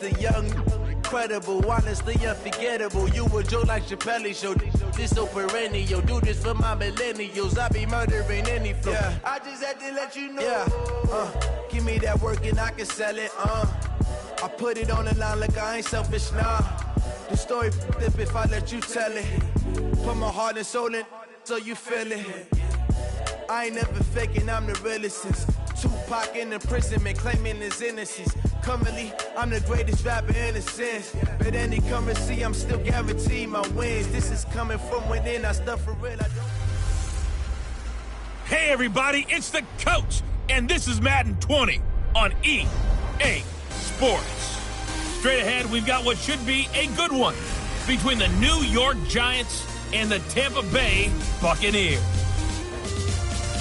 the young, incredible, honestly unforgettable. You a joke like Chappelle Show. This so perennial. Do this for my millennials. I be murdering any flow. Yeah. I just had to let you know. Yeah. Give me that work and I can sell it. I put it on the line like I ain't selfish, nah. The story flip if I let you tell it. Put my heart and soul in so you feel it. I ain't never faking, I'm the realest since Tupac in imprisonment, claiming his innocence. Currently, I'm the greatest rapper in a sense. But any currency, I'm still guaranteed my wins. This is coming from within, I stuff for real. Hey everybody, it's the coach, and this is Madden 20 on EA Sports. Straight ahead, we've got what should be a good one between the New York Giants and the Tampa Bay Buccaneers.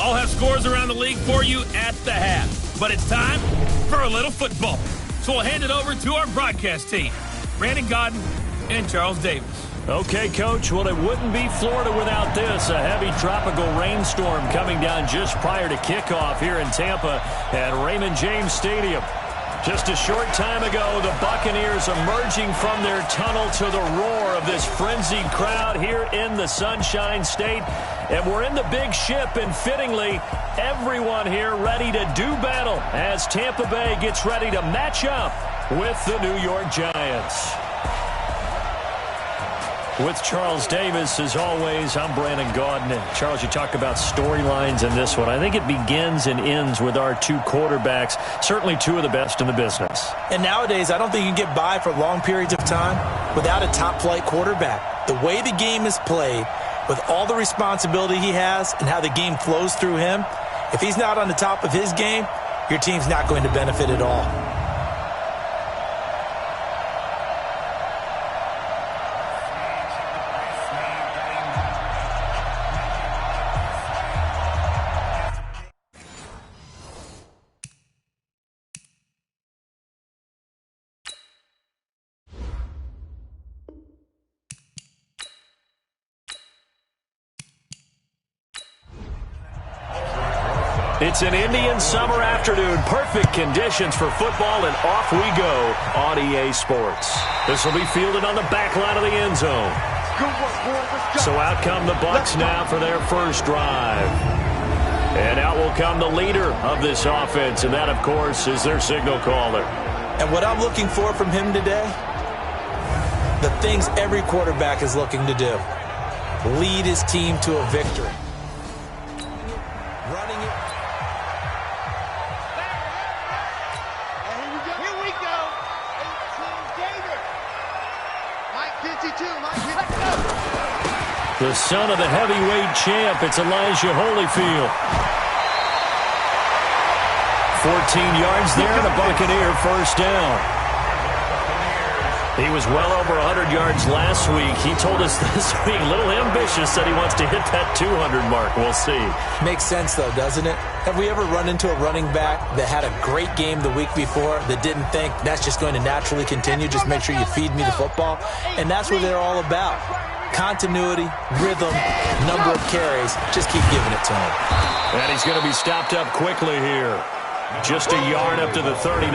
I'll have scores around the league for you at the half, but it's time for a little football. So we'll hand it over to our broadcast team, Brandon Godden and Charles Davis. Okay, Coach, well, it wouldn't be Florida without this. A heavy tropical rainstorm coming down just prior to kickoff here in Tampa at Raymond James Stadium. Just a short time ago, the Buccaneers emerging from their tunnel to the roar of this frenzied crowd here in the Sunshine State. And we're in the big ship, and fittingly, everyone here ready to do battle as Tampa Bay gets ready to match up with the New York Giants. With Charles Davis, as always, I'm Brandon Gaudin. And Charles, you talk about storylines in this one. I think it begins and ends with our two quarterbacks, certainly two of the best in the business. And nowadays, I don't think you can get by for long periods of time without a top-flight quarterback. The way the game is played, with all the responsibility he has and how the game flows through him, if he's not on the top of his game, your team's not going to benefit at all. It's an Indian summer afternoon. Perfect conditions for football, and off we go on EA Sports. This will be fielded on the back line of the end zone. So out come the Bucs now for their first drive. And out will come the leader of this offense, and that, of course, is their signal caller. And what I'm looking for from him today, the things every quarterback is looking to do. Lead his team to a victory. Running it. The son of the heavyweight champ, it's Elijah Holyfield. 14 yards there, and a Buccaneer first down. He was well over 100 yards last week. He told us this week, a little ambitious, said he wants to hit that 200 mark. We'll see. Makes sense, though, doesn't it? Have we ever run into a running back that had a great game the week before that didn't think that's just going to naturally continue? Just make sure you feed me the football. And that's what they're all about. Continuity, rhythm, number of carries. Just keep giving it to him. And he's going to be stopped up quickly here. Just a yard up to the 39.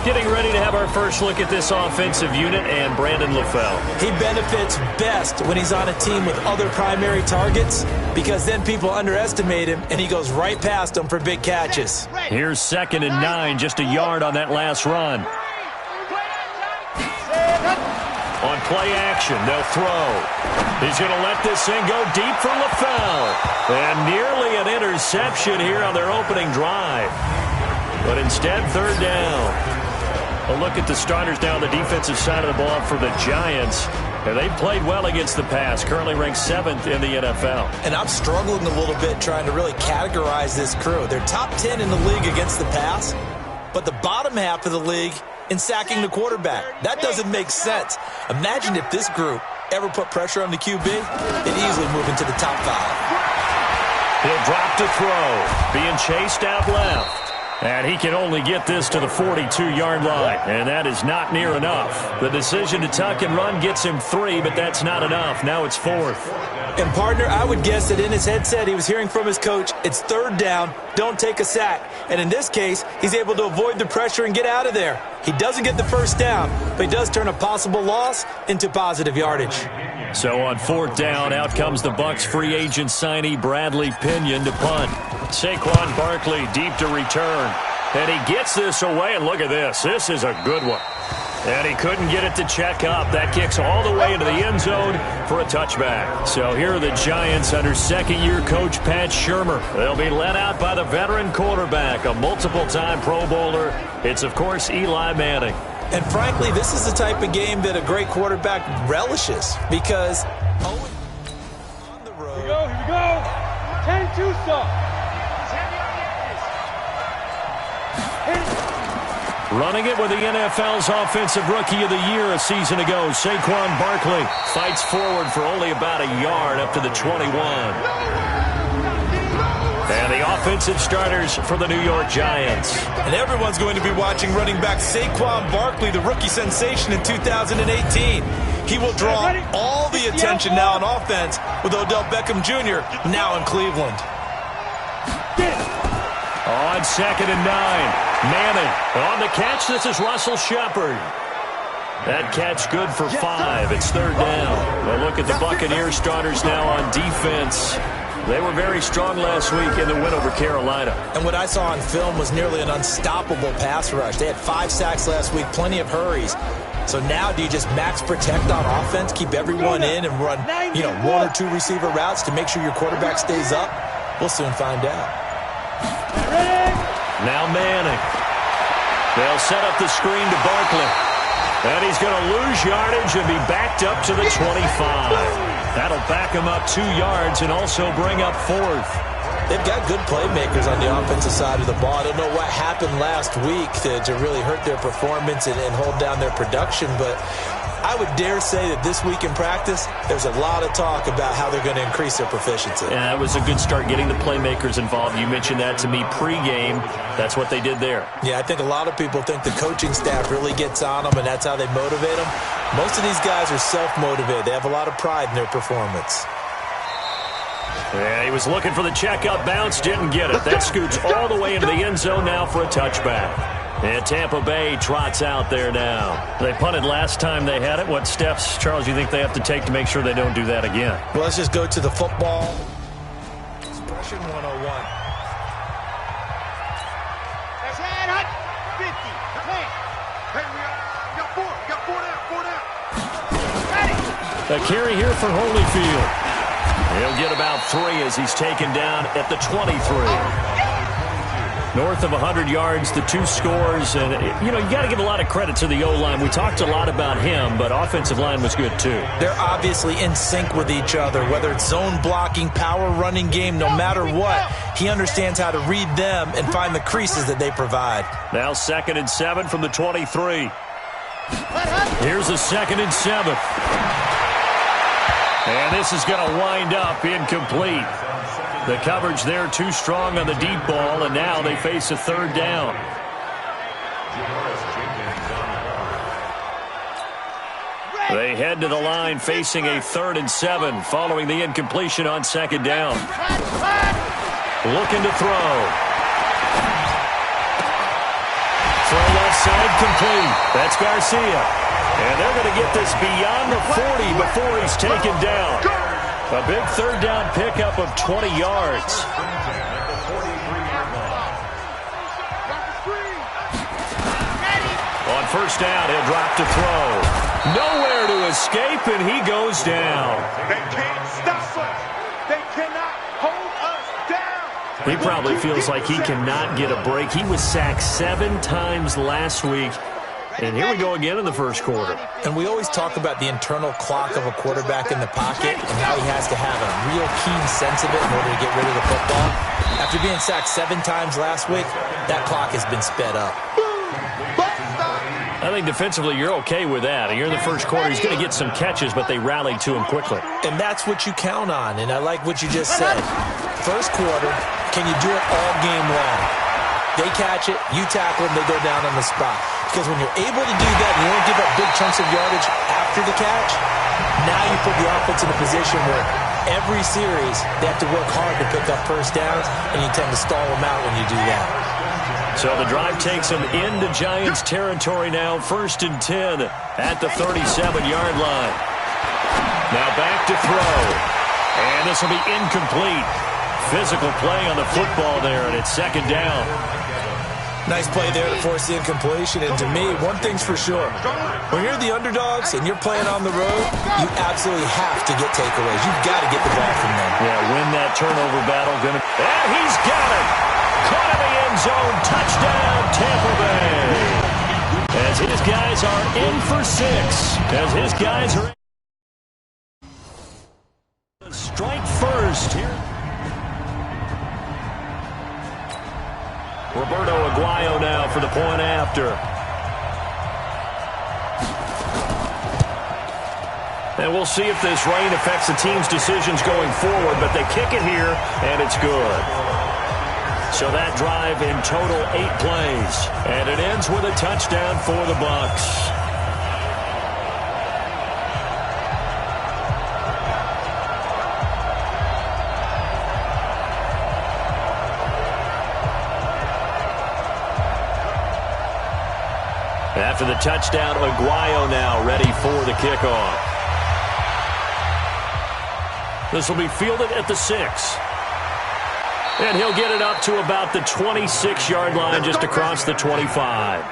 Getting ready to have our first look at this offensive unit, and Brandon LaFell. He benefits best when he's on a team with other primary targets, because then people underestimate him, and he goes right past them for big catches. Here's 2nd and 9, just a yard on that last run. On play action, they'll throw. He's going to let this thing go deep for LaFell. And nearly an interception here on their opening drive. But instead, 3rd down. A look at the starters now on the defensive side of the ball for the Giants. And they've played well against the pass, currently ranked 7th in the NFL. And I'm struggling a little bit trying to really categorize this crew. They're top 10 in the league against the pass, but the bottom half of the league in sacking the quarterback. That doesn't make sense. Imagine if this group ever put pressure on the QB, they'd easily move into the top 5. He'll drop to throw, being chased out left. And he can only get this to the 42-yard line, and that is not near enough. The decision to tuck and run gets him 3, but that's not enough. Now it's 4th. And, partner, I would guess that in his headset he was hearing from his coach, it's third down, don't take a sack. And in this case, he's able to avoid the pressure and get out of there. He doesn't get the first down, but he does turn a possible loss into positive yardage. So on fourth down, out comes the Bucs free agent signee Bradley Pinion to punt. Saquon Barkley deep to return. And he gets this away, and look at this. This is a good one. And he couldn't get it to check up. That kicks all the way into the end zone for a touchback. So here are the Giants under second-year coach Pat Shurmur. They'll be led out by the veteran quarterback, a multiple-time Pro Bowler. It's, of course, Eli Manning. And frankly, this is the type of game that a great quarterback relishes because on the road. Here we go. 10-2 stop. Running it with the NFL's Offensive Rookie of the Year a season ago, Saquon Barkley fights forward for only about a yard up to the 21. And the offensive starters for the New York Giants. And everyone's going to be watching running back Saquon Barkley, the rookie sensation in 2018. He will draw all the attention now on offense with Odell Beckham Jr. now in Cleveland. On 2nd and 9. Manning on the catch. This is Russell Shepard. That catch good for 5. It's third down. Well, look at the Buccaneers starters now on defense. They were very strong last week in the win over Carolina. And what I saw on film was nearly an unstoppable pass rush. They had 5 sacks last week, plenty of hurries. So now do you just max protect on offense, keep everyone in and run, 1 or 2 receiver routes to make sure your quarterback stays up? We'll soon find out. Now Manning. They'll set up the screen to Barkley. And he's going to lose yardage and be backed up to the 25. That'll back him up 2 yards and also bring up 4th. They've got good playmakers on the offensive side of the ball. I don't know what happened last week to really hurt their performance and hold down their production, but I would dare say that this week in practice, there's a lot of talk about how they're going to increase their proficiency. Yeah, it was a good start getting the playmakers involved. You mentioned that to me pregame. That's what they did there. Yeah, I think a lot of people think the coaching staff really gets on them, and that's how they motivate them. Most of these guys are self-motivated. They have a lot of pride in their performance. Yeah, he was looking for the check-up bounce, didn't get it. That scoots all the way into the end zone now for a touchback. And Tampa Bay trots out there now. They punted last time they had it. What steps, Charles, do you think they have to take to make sure they don't do that again? Well, let's just go to the football. Expression 101. That's right, hut. 50. Plant. Hey, got 4 down. A carry here for Holyfield. He'll get about 3 as he's taken down at the 23. North of 100 yards, the 2 scores. And, you got to give a lot of credit to the O-line. We talked a lot about him, but offensive line was good, too. They're obviously in sync with each other, whether it's zone blocking, power running game, no matter what. He understands how to read them and find the creases that they provide. Now 2nd and 7 from the 23. Here's a 2nd and 7. And this is going to wind up incomplete. The coverage there too strong on the deep ball, and now they face a third down. They head to the line facing a 3rd and 7 following the incompletion on 2nd down. Looking to throw. Throw left side complete. That's Garcia. And they're going to get this beyond the 40 before he's taken down. A big third down pickup of 20 yards. On first down, he'll drop to throw. Nowhere to escape, and he goes down. They can't stop us. They cannot hold us down. He probably feels like he cannot get a break. He was sacked 7 times last week. And here we go again in the first quarter. And we always talk about the internal clock of a quarterback in the pocket and how he has to have a real keen sense of it in order to get rid of the football. After being sacked 7 times last week, that clock has been sped up. I think defensively you're okay with that. You're in the first quarter. He's going to get some catches, but they rallied to him quickly. And that's what you count on. And I like what you just said. First quarter, can you do it all game long? They catch it, you tackle them, they go down on the spot. Because when you're able to do that and you don't give up big chunks of yardage after the catch, now you put the offense in a position where Every series, they have to work hard to pick up first downs, and you tend to stall them out when you do that. So the drive takes them into Giants territory now, 1st and 10 at the 37-yard line. Now back to throw. And this will be incomplete. Physical play on the football there, and it's 2nd down. Nice play there to force the incompletion. And to me, one thing's for sure. When you're the underdogs and you're playing on the road, you absolutely have to get takeaways. You've got to get the ball from them. Yeah, win that turnover battle. And he's got it. Caught in the end zone. Touchdown, Tampa Bay. As his guys are in for 6. As his guys are strike first here. Roberto Aguayo now for the point after. And we'll see if this rain affects the team's decisions going forward, but they kick it here, and it's good. So that drive in total 8 plays, and it ends with a touchdown for the Bucs. After the touchdown, Aguayo now ready for the kickoff. This will be fielded at the 6. And he'll get it up to about the 26-yard line, just across the 25.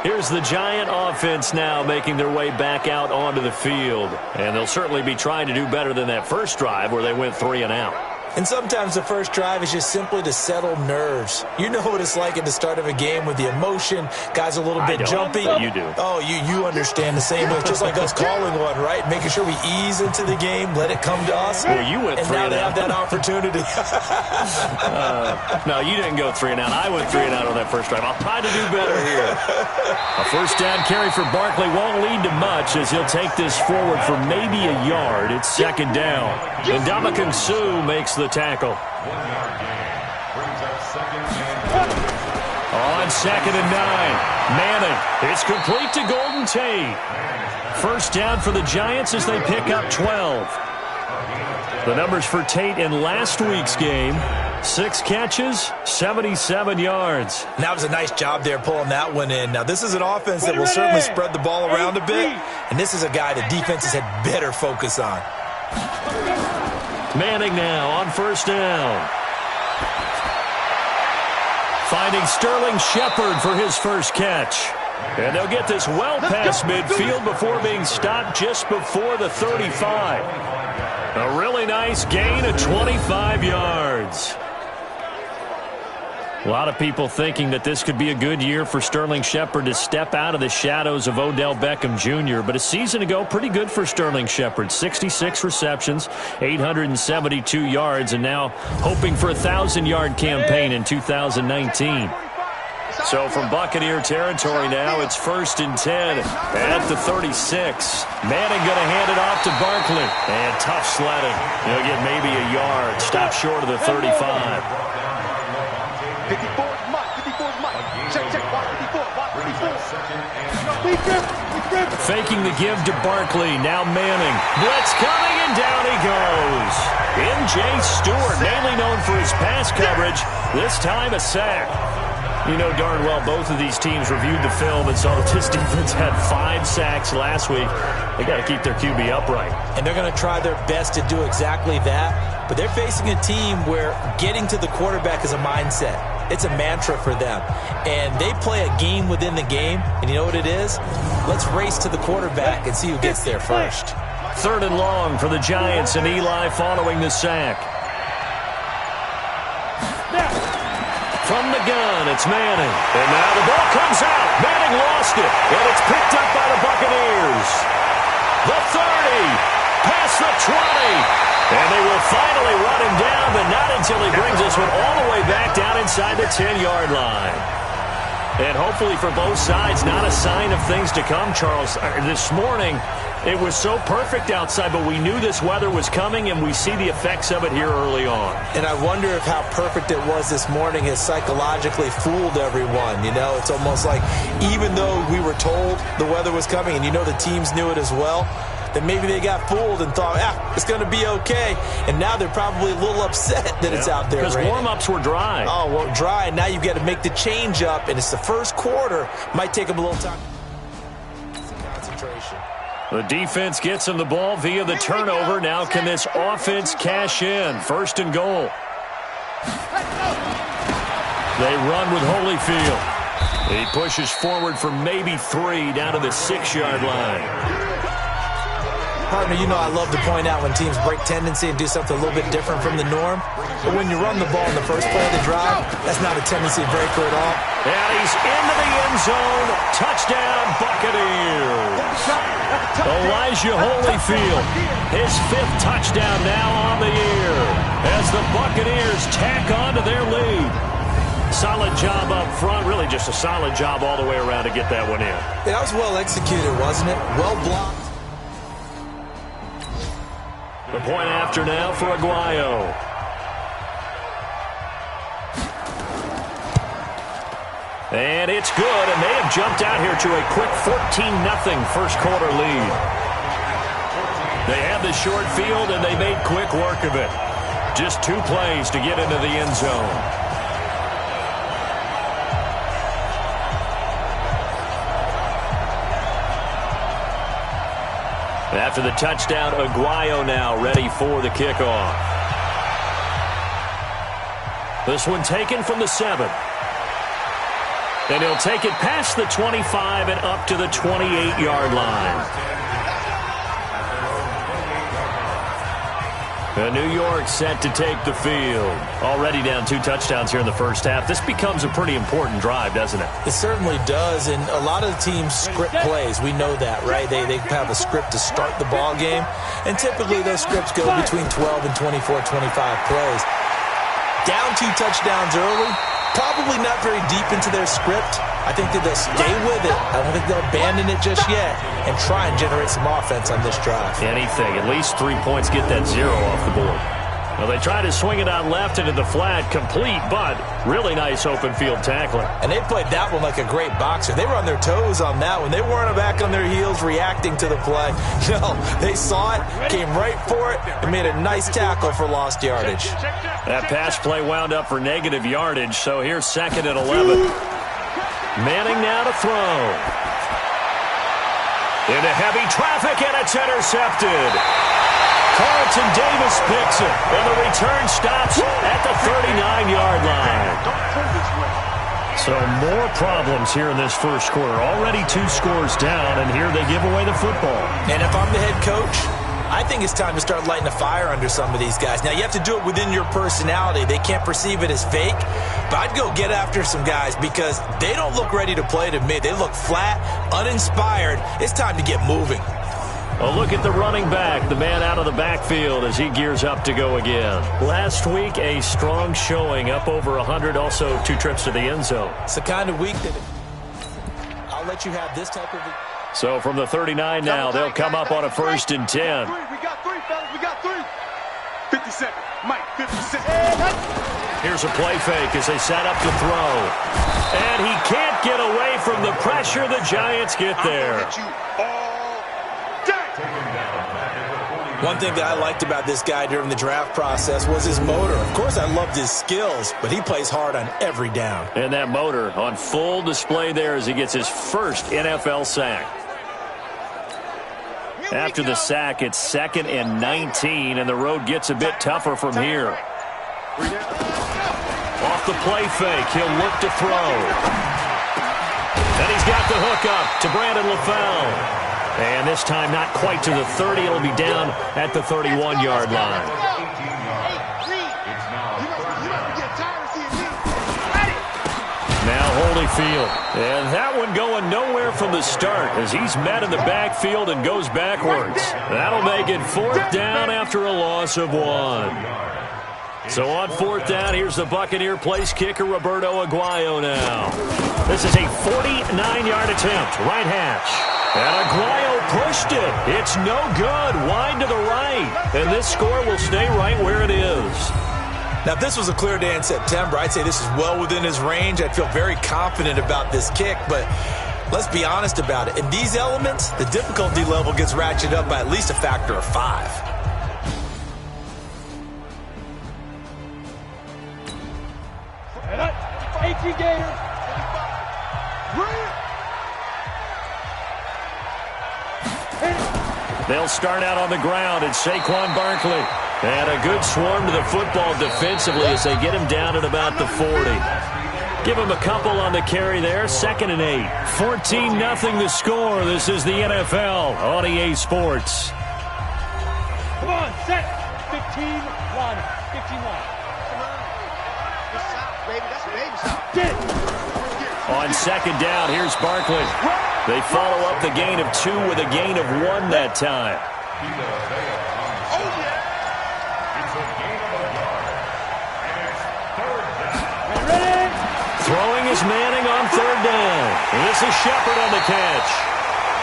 Here's the Giant offense now making their way back out onto the field. And they'll certainly be trying to do better than that first drive where they went 3 and out. And sometimes the first drive is just simply to settle nerves. You know what it's like at the start of a game with the emotion. Guys are a little bit jumpy. You do. Oh, you understand the same way. It's just like us calling one, right? Making sure we ease into the game, let it come to us. Well, you went 3 and out. And now they have that opportunity. No, you didn't go 3 and out. I went 3 and out on that first drive. I'll try to do better here. A first down carry for Barkley won't lead to much as he'll take this forward for maybe a yard. It's 2nd down. And Ndamukong Suh makes the tackle. On 2nd and 9. Manning. It's complete to Golden Tate. First down for the Giants as they pick up 12. The numbers for Tate in last week's game: 6 catches, 77 yards. And that was a nice job there pulling that one in. Now, this is an offense that will certainly spread the ball around a bit. And this is a guy the defenses had better focus on. Manning now on first down. Finding Sterling Shepard for his first catch. And they'll get this well past midfield before being stopped just before the 35. A really nice gain of 25 yards. A lot of people thinking that this could be a good year for Sterling Shepard to step out of the shadows of Odell Beckham Jr. But a season ago, pretty good for Sterling Shepard. 66 receptions, 872 yards, and now hoping for a 1,000-yard campaign in 2019. So from Buccaneer territory now, it's 1st and 10 at the 36. Manning going to hand it off to Barkley. And tough sledding. He'll get maybe a yard. Stop short of the 35. 54 is Mike. 54 is Mike. Check, watch 54. Watch 54. Faking the give to Barkley. Now Manning. Blitz coming, and down he goes. M.J. Stewart, mainly known for his pass coverage. This time a sack. You know darn well both of these teams reviewed the film and saw that this defense had 5 sacks last week. They got to keep their QB upright. And they're going to try their best to do exactly that. But they're facing a team where getting to the quarterback is a mindset. It's a mantra for them. And they play a game within the game. And you know what it is? Let's race to the quarterback and see who gets there first. 3rd and long for the Giants, and Eli following the sack. From the gun, it's Manning. And now the ball comes out. Manning lost it. And it's picked up by the Buccaneers. The 30. Past the 20. And they will finally run him down, but not until he brings this one all the way back down inside the 10-yard line. And hopefully for both sides, not a sign of things to come, Charles. This morning, it was so perfect outside, but we knew this weather was coming, and we see the effects of it here early on. And I wonder if how perfect it was this morning has psychologically fooled everyone. You know, it's almost like even though we were told the weather was coming, and you know the teams knew it as well, then maybe they got fooled and thought, it's going to be okay. And now they're probably a little upset that it's out there because raining. Warm-ups were dry. Oh, well, dry. Now you've got to make the change up, and it's the first quarter. Might take them a little time. Concentration. The defense gets him the ball via the turnover. Now can this offense cash in? 1st and goal. They run with Holyfield. He pushes forward for maybe 3 down to the 6-yard line. Partner, you know I love to point out when teams break tendency and do something a little bit different from the norm. But when you run the ball in the first play of the drive, that's not a tendency breaker at all. And he's into the end zone. Touchdown, Buccaneers. Elijah Holyfield, his 5th touchdown now on the year as the Buccaneers tack on to their lead. Solid job up front, really just a solid job all the way around to get that one in. Yeah, that was well executed, wasn't it? Well blocked. The point after now for Aguayo. And it's good, and they have jumped out here to a quick 14-0 first quarter lead. They had the short field, and they made quick work of it. Just 2 plays to get into the end zone. After the touchdown, Aguayo now ready for the kickoff. This one taken from the 7. And he'll take it past the 25 and up to the 28-yard line. New York set to take the field. Already down 2 touchdowns here in the first half. This becomes a pretty important drive, doesn't it? It certainly does, and a lot of the teams script plays. We know that, right? They have a script to start the ball game, and typically those scripts go between 12 and 24, 25 plays. Down 2 touchdowns early, probably not very deep into their script. I think that they'll stay with it. I don't think they'll abandon it just yet and try and generate some offense on this drive. Anything. At least 3 points, get that 0 off the board. Well, they try to swing it out left into the flat, complete, but really nice open field tackling. And they played that one like a great boxer. They were on their toes on that one. They weren't back on their heels reacting to the play. No, they saw it, came right for it, and made a nice tackle for lost yardage. That pass play wound up for negative yardage, so here's 2nd and 11. Manning now to throw. Into heavy traffic, and it's intercepted. Carlton Davis picks it, and the return stops at the 39-yard line. So more problems here in this first quarter. Already 2 scores down, and here they give away the football. And if I'm the head coach, I think it's time to start lighting a fire under some of these guys. Now, you have to do it within your personality. They can't perceive it as fake, but I'd go get after some guys because they don't look ready to play to me. They look flat, uninspired. It's time to get moving. A look at the running back, the man out of the backfield as he gears up to go again. Last week, a strong showing, up over 100, also 2 trips to the end zone. It's the kind of week that I'll let you have this type of week. So from the 39 now, they'll come up on a 1st and 10. We got 3, fellas. We got 3. 50 seconds. Mike, 50 seconds. Here's a play fake as they set up to throw. And he can't get away from the pressure. The Giants get there. One thing that I liked about this guy during the draft process was his motor. Of course, I loved his skills, but he plays hard on every down. And that motor on full display there as he gets his first NFL sack. After the sack, it's 2nd and 19, and the road gets a bit tougher from here. Off the play fake, he'll look to throw. And he's got the hook up to Brandon LaFell. And this time not quite to the 30. It'll be down at the 31-yard line. Now Holyfield. And that one going nowhere from the start as he's met in the backfield and goes backwards. That'll make it 4th down after a loss of 1. So on fourth down, here's the Buccaneer place kicker, Roberto Aguayo now. This is a 49-yard attempt, right hash. And Aguayo pushed it. It's no good, wide to the right. And this score will stay right where it is. Now, if this was a clear day in September, I'd say this is well within his range. I'd feel very confident about this kick, but let's be honest about it. In these elements, the difficulty level gets ratcheted up by at least a factor of 5. They'll start out on the ground. It's Saquon Barkley. And a good swarm to the football defensively as they get him down at about the 40. Give him a couple on the carry there. 2nd and 8. 14-0 the score. This is the NFL on EA Sports. Come on, set. 15-1. 15-1. On 2nd down, here's Barkley. They follow up the gain of 2 with a gain of 1 that time. Throwing is Manning on 3rd down. This is Shepard on the catch.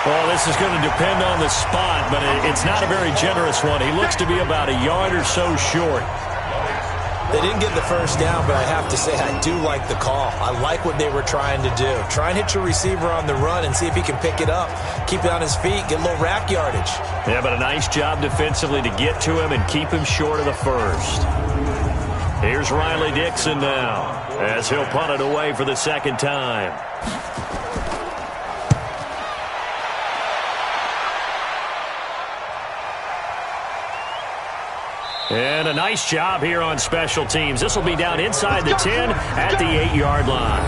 Well, this is going to depend on the spot, but it's not a very generous one. He looks to be about a yard or so short. They didn't get the first down, but I have to say I do like the call. I like what they were trying to do. Try and hit your receiver on the run and see if he can pick it up. Keep it on his feet, get a little rack yardage. Yeah, but a nice job defensively to get to him and keep him short of the first. Here's Riley Dixon now as he'll punt it away for the 2nd time. And a nice job here on special teams. This will be down inside the 10 at the 8-yard line.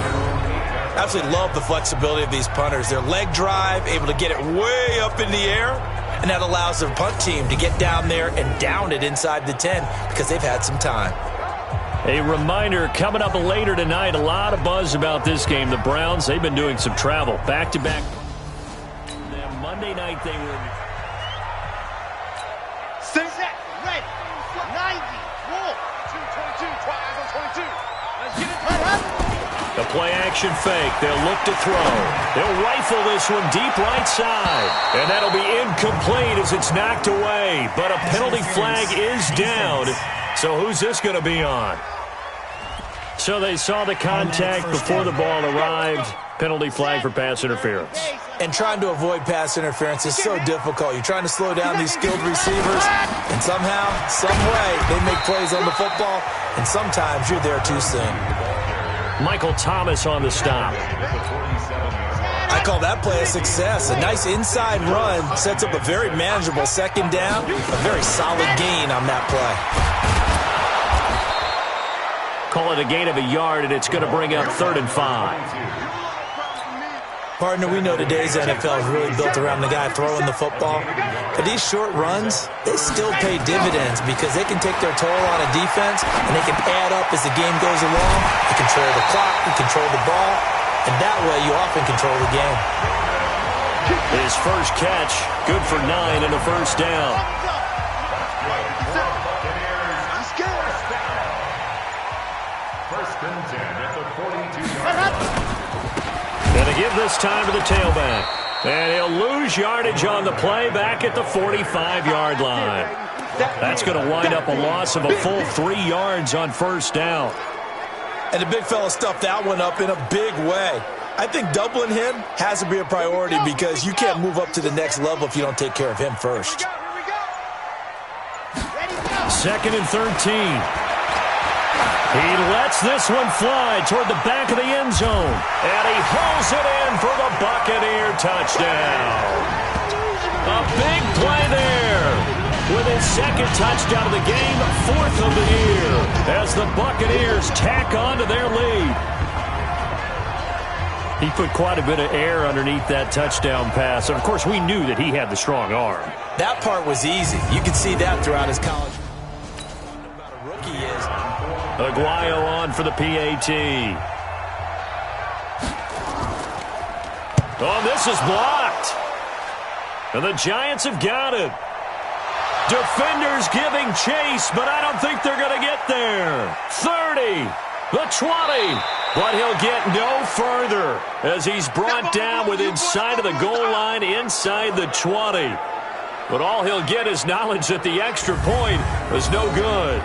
Absolutely love the flexibility of these punters. Their leg drive, able to get it way up in the air, and that allows their punt team to get down there and down it inside the 10 because they've had some time. A reminder, coming up later tonight, a lot of buzz about this game. The Browns, they've been doing some travel back-to-back. Then Monday night, they were... Set, ready, 90, roll, 222, tries on 22. Let's get it. The play-action fake. They'll look to throw. They'll rifle this one deep right side. And that'll be incomplete as it's knocked away. But a penalty flag is down. So who's this going to be on? So they saw the contact before the ball arrived. Penalty flag for pass interference. And trying to avoid pass interference is so difficult. You're trying to slow down these skilled receivers, and somehow, some way, they make plays on the football, and sometimes you're there too soon. Michael Thomas on the stop. I call that play a success. A nice inside run sets up a very manageable 2nd down, a very solid gain on that play. Call it a gain of a yard, and it's going to bring up 3rd and 5. Partner, we know today's NFL is really built around the guy throwing the football. But these short runs, they still pay dividends because they can take their toll on a defense, and they can add up as the game goes along. You control the clock, you control the ball, and that way you often control the game. His first catch, good for 9 and a 1st down. And to give this time to the tailback. And he'll lose yardage on the play back at the 45-yard line. That's going to wind up a loss of a full 3 yards on 1st down. And the big fella stuffed that one up in a big way. I think doubling him has to be a priority because you can't move up to the next level if you don't take care of him first. 2nd and 13. He lets this one fly toward the back of the end zone. And he hauls it in for the Buccaneer touchdown. A big play there. With his 2nd touchdown of the game, 4th of the year. As the Buccaneers tack on to their lead. He put quite a bit of air underneath that touchdown pass. And, of course, we knew that he had the strong arm. That part was easy. You could see that throughout his college. About a rookie is. Aguayo on for the PAT. Oh, this is blocked. And the Giants have got it. Defenders giving chase, but I don't think they're going to get there. 30, the 20, but he'll get no further as he's brought down within sight of the goal line inside the 20. But all he'll get is knowledge that the extra point was no good.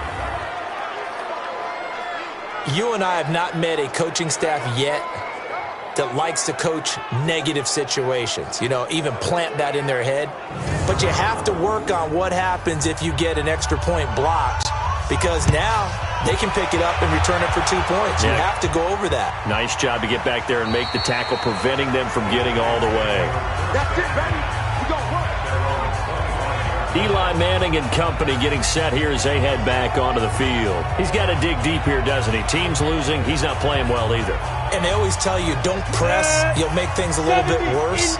You and I have not met a coaching staff yet that likes to coach negative situations. You know, even plant that in their head. But you have to work on what happens if you get an extra point blocked, because now they can pick it up and return it for 2 points. You have to go over that. Nice job to get back there and make the tackle, preventing them from getting all the way. That's it, baby. We gonna work. Eli Manning and company getting set here as they head back onto the field. He's got to dig deep here, doesn't he? Team's losing. He's not playing well either. And they always tell you, don't press. You'll make things a little bit worse.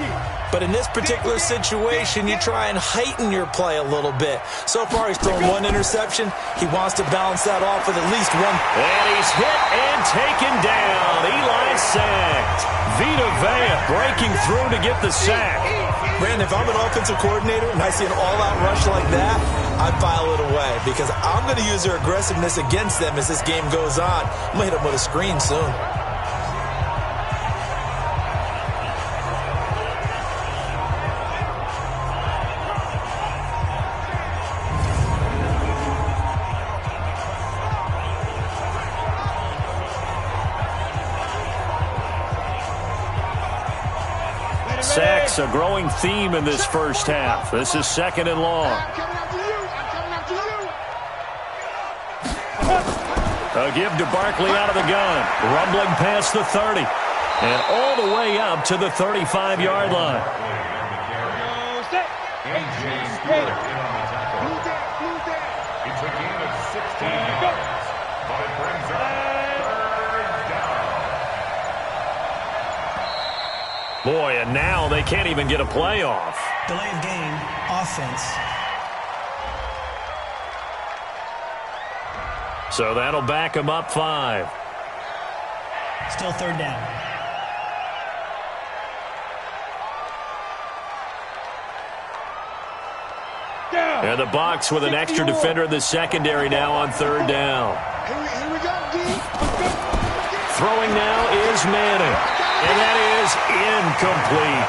But in this particular situation, you try and heighten your play a little bit. So far, he's thrown one interception. He wants to balance that off with at least one. And he's hit and taken down. Eli sacked. Vita Vea breaking through to get the sack. Brandon, if I'm an offensive coordinator and I see an all-out rush like that, I file it away because I'm going to use their aggressiveness against them as this game goes on. I'm going to hit them with a screen soon. Sacks, a growing theme in this first half. This is 2nd and long. I'm coming after you. I'm coming after you. A give to Barkley out of the gun. Rumbling past the 30. And all the way up to the 35-yard line. Stay. Blue down. It's a gain of 16 yards, but it brings up 3rd down. Boy, and now they can't even get a play off. Delay of game, offense. So that'll back them up 5. Still 3rd down. And the Bucs with an extra defender in the secondary now on 3rd down. Here we go, D. Throwing now is Manning. And that is incomplete.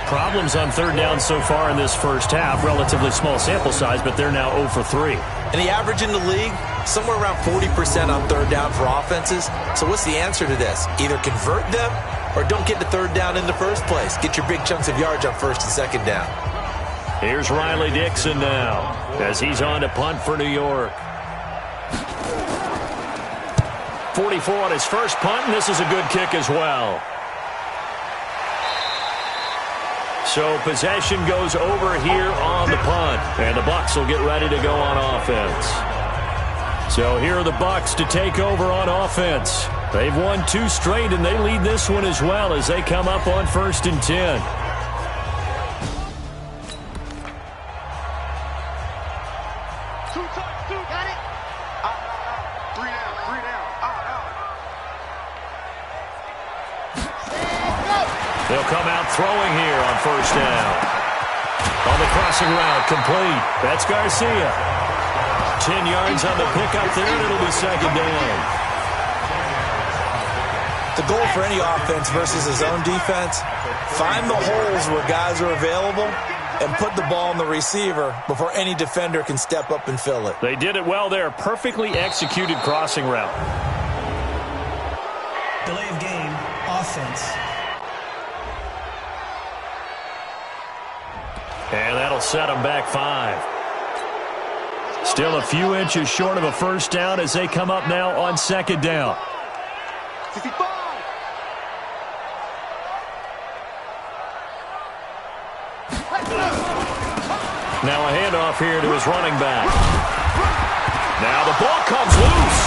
Problems on 3rd down so far in this first half. Relatively small sample size, but they're now 0 for 3. And the average in the league, somewhere around 40% on 3rd down for offenses. So what's the answer to this? Either convert them or don't get to 3rd down in the first place. Get your big chunks of yards on 1st and 2nd down. Here's Riley Dixon now as he's on to punt for New York. 44 on his first punt, and this is a good kick as well. So possession goes over here on the punt, and the Bucs will get ready to go on offense. So here are the Bucs to take over on offense. They've won 2 straight, and they lead this one as well as they come up on 1st and 10. Got it. Three down. They'll come out throwing here on 1st down. On the crossing route, complete. That's Garcia. 10 yards on the pickup there, and it'll be 2nd down. The goal for any offense versus his own defense, find the holes where guys are available and put the ball in the receiver before any defender can step up and fill it. They did it well there. Perfectly executed crossing route. Delay of game, offense. And that'll set them back 5. Still a few inches short of a 1st down as they come up now on 2nd down. 65. Now a handoff here to his running back. Now the ball comes loose.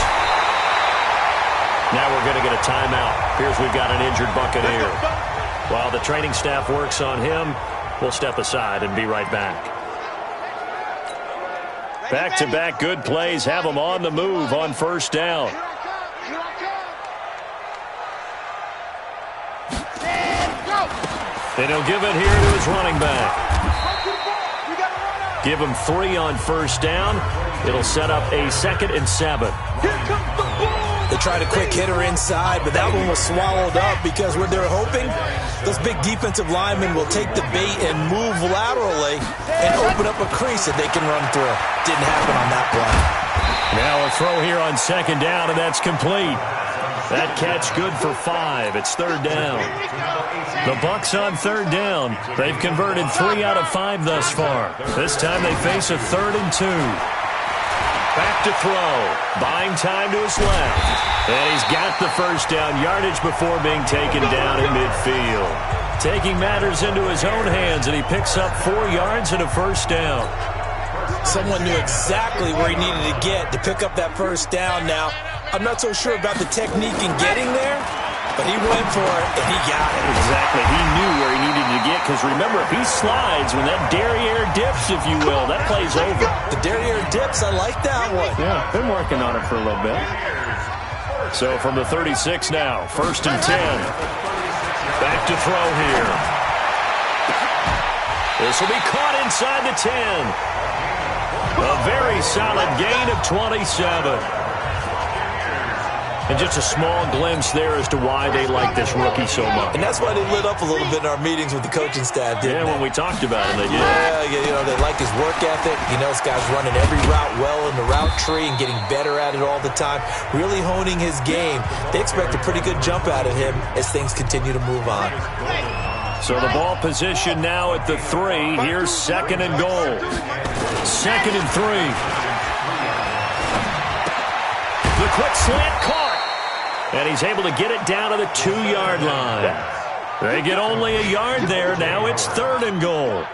Now we're going to get a timeout. Here's we've got an injured Buccaneer. While the training staff works on him, we'll step aside and be right back. Back-to-back good plays have them on the move on 1st down. Here I come. And he'll give it here to his running back. Give him 3 on first down. It'll set up a 2nd and 7. They tried a quick hitter inside, but that one was swallowed up because what they're hoping, those big defensive linemen will take the bait and move laterally and open up a crease that they can run through. Didn't happen on that play. Now a throw here on 2nd down, and that's complete. That catch good for 5. It's 3rd down. The Bucs on 3rd down. They've converted 3 out of 5 thus far. This time they face a 3rd and 2. Back to throw. Buying time to his left. And he's got the first down yardage before being taken down in midfield. Taking matters into his own hands, and he picks up 4 yards and a first down. Someone knew exactly where he needed to get to pick up that first down. Now, I'm not so sure about the technique in getting there, but he went for it, and he got it. Exactly. He knew where he needed to get, because remember, if he slides, when that derriere dips, if you will, that play's over. The derriere dips, I like that one. Yeah, been working on it for a little bit. So from the 36 now, 1st and 10. Back to throw here. This will be caught inside the 10. A very solid gain of 27. And just a small glimpse there as to why they like this rookie so much. And that's why they lit up a little bit in our meetings with the coaching staff, didn't they? When we talked about him, they did. Yeah, they like his work ethic. This guy's running every route well in the route tree and getting better at it all the time, really honing his game. They expect a pretty good jump out of him as things continue to move on. So the ball position now at the 3. Here's 2nd and goal. 2nd and 3. The quick slant caught. And he's able to get it down to the 2-yard line. They get only a yard there. Now it's 3rd and goal.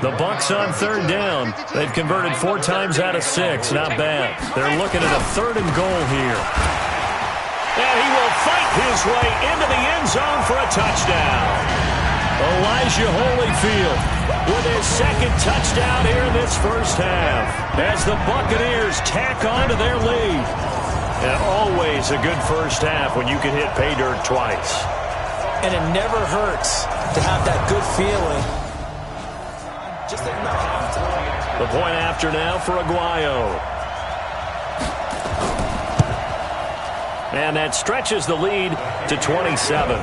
The Bucs on 3rd down. They've converted 4 times out of 6. Not bad. They're looking at a 3rd and goal here. And he will fight his way into the end zone for a touchdown. Elijah Holyfield with his 2nd touchdown here in this first half as the Buccaneers tack on to their lead. And always a good first half when you can hit pay dirt twice. And it never hurts to have that good feeling. The point after now for Aguayo. And that stretches the lead to 27.